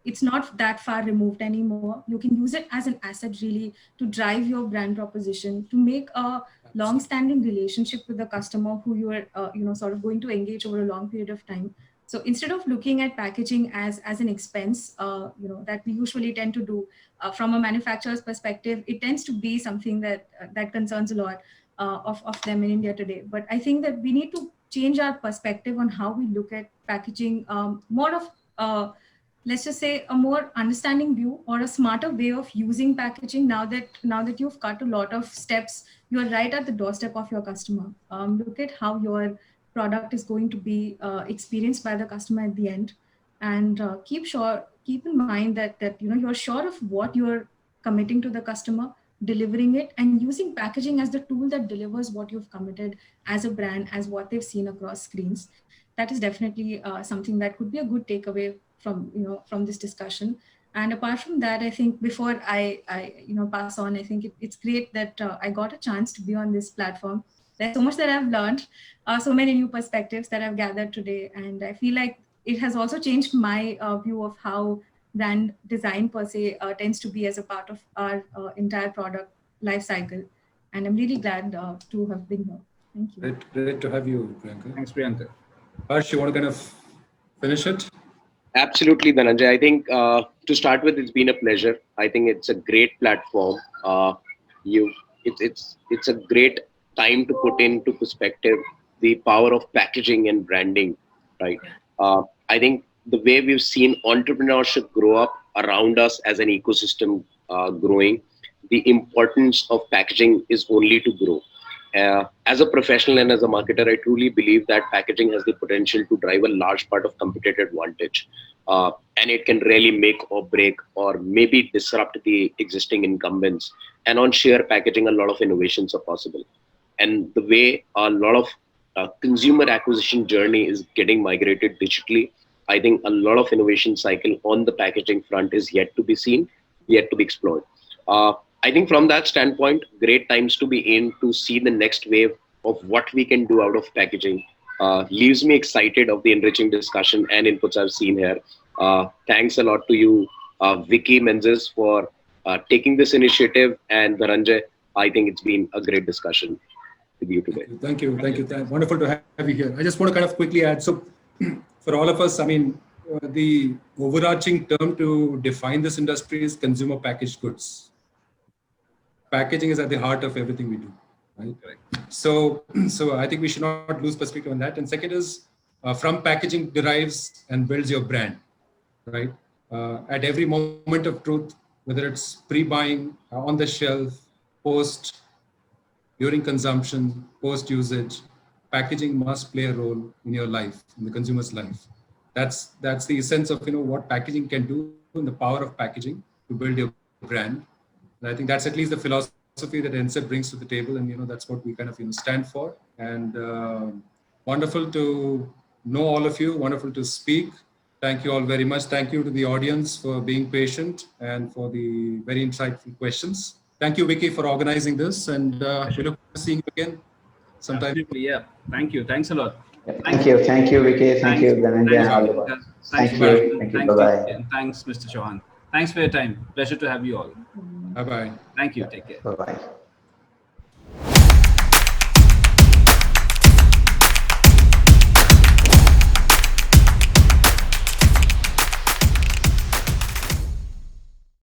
S4: It's not that far removed anymore. You can use it as an asset really to drive your brand proposition, to make a long-standing relationship with the customer who you are, sort of going to engage over a long period of time. So instead of looking at packaging as an expense, that we usually tend to do from a manufacturer's perspective, it tends to be something that concerns a lot of them in India today. But I think that we need to change our perspective on how we look at packaging, more of let's just say a more understanding view or a smarter way of using packaging. Now that you've cut a lot of steps, you're right at the doorstep of your customer. Look at how your product is going to be experienced by the customer at the end, and keep in mind that you're sure of what you're committing to the customer, delivering it, and using packaging as the tool that delivers what you've committed as a brand, as what they've seen across screens. That is definitely something that could be a good takeaway from this discussion. And apart from that, I think before I pass on, I think it's great that I got a chance to be on this platform. There's so much that I've learned, so many new perspectives that I've gathered today. And I feel like it has also changed my view of how brand design per se tends to be as a part of our entire product life cycle. And I'm really glad to have been here. Thank you.
S2: Great to have you, Priyanka.
S1: Thanks, Priyanka.
S2: Harsh, you want to kind of finish it?
S6: Absolutely, Dhananjay. I think to start with, it's been a pleasure. I think it's a great platform. It's a great time to put into perspective the power of packaging and branding, right? I think the way we've seen entrepreneurship grow up around us as an ecosystem growing, the importance of packaging is only to grow. As a professional and as a marketer, I truly believe that packaging has the potential to drive a large part of competitive advantage. And it can really make or break or maybe disrupt the existing incumbents. And on sheer packaging, a lot of innovations are possible. And the way a lot of consumer acquisition journey is getting migrated digitally, I think a lot of innovation cycle on the packaging front is yet to be seen, yet to be explored. I think from that standpoint, great times to be in to see the next wave of what we can do out of packaging. Leaves me excited of the enriching discussion and inputs I've seen here. Thanks a lot to you, Vicky Menzies, for taking this initiative, and Dhananjay, I think it's been a great discussion with you today.
S2: Thank you. Wonderful to have you here. I just want to kind of quickly add, so for all of us, I mean, the overarching term to define this industry is consumer packaged goods. Packaging is at the heart of everything we do, right? Correct. So I think we should not lose perspective on that. And second is, from packaging derives and builds your brand, right? At every moment of truth, whether it's pre-buying, on the shelf, post, during consumption, post-usage, packaging must play a role in your life, in the consumer's life. That's the essence of what packaging can do and the power of packaging to build your brand. And I think that's at least the philosophy that NCEP brings to the table, and that's what we kind of stand for. And wonderful to know all of you. Wonderful to speak. Thank you all very much. Thank you to the audience for being patient and for the very insightful questions. Thank you, Vicky, for organizing this, and we look forward to seeing you again sometime.
S1: Absolutely, yeah. Thank you. Thanks a lot.
S3: Thank you, Vicky. Thank you, Dhananjay. Thank you. Bye-bye.
S1: And thanks, Mr. Chauhan. Thanks for your time. Pleasure to have you all.
S2: Bye-bye.
S1: Thank you. Take care.
S3: Bye-bye.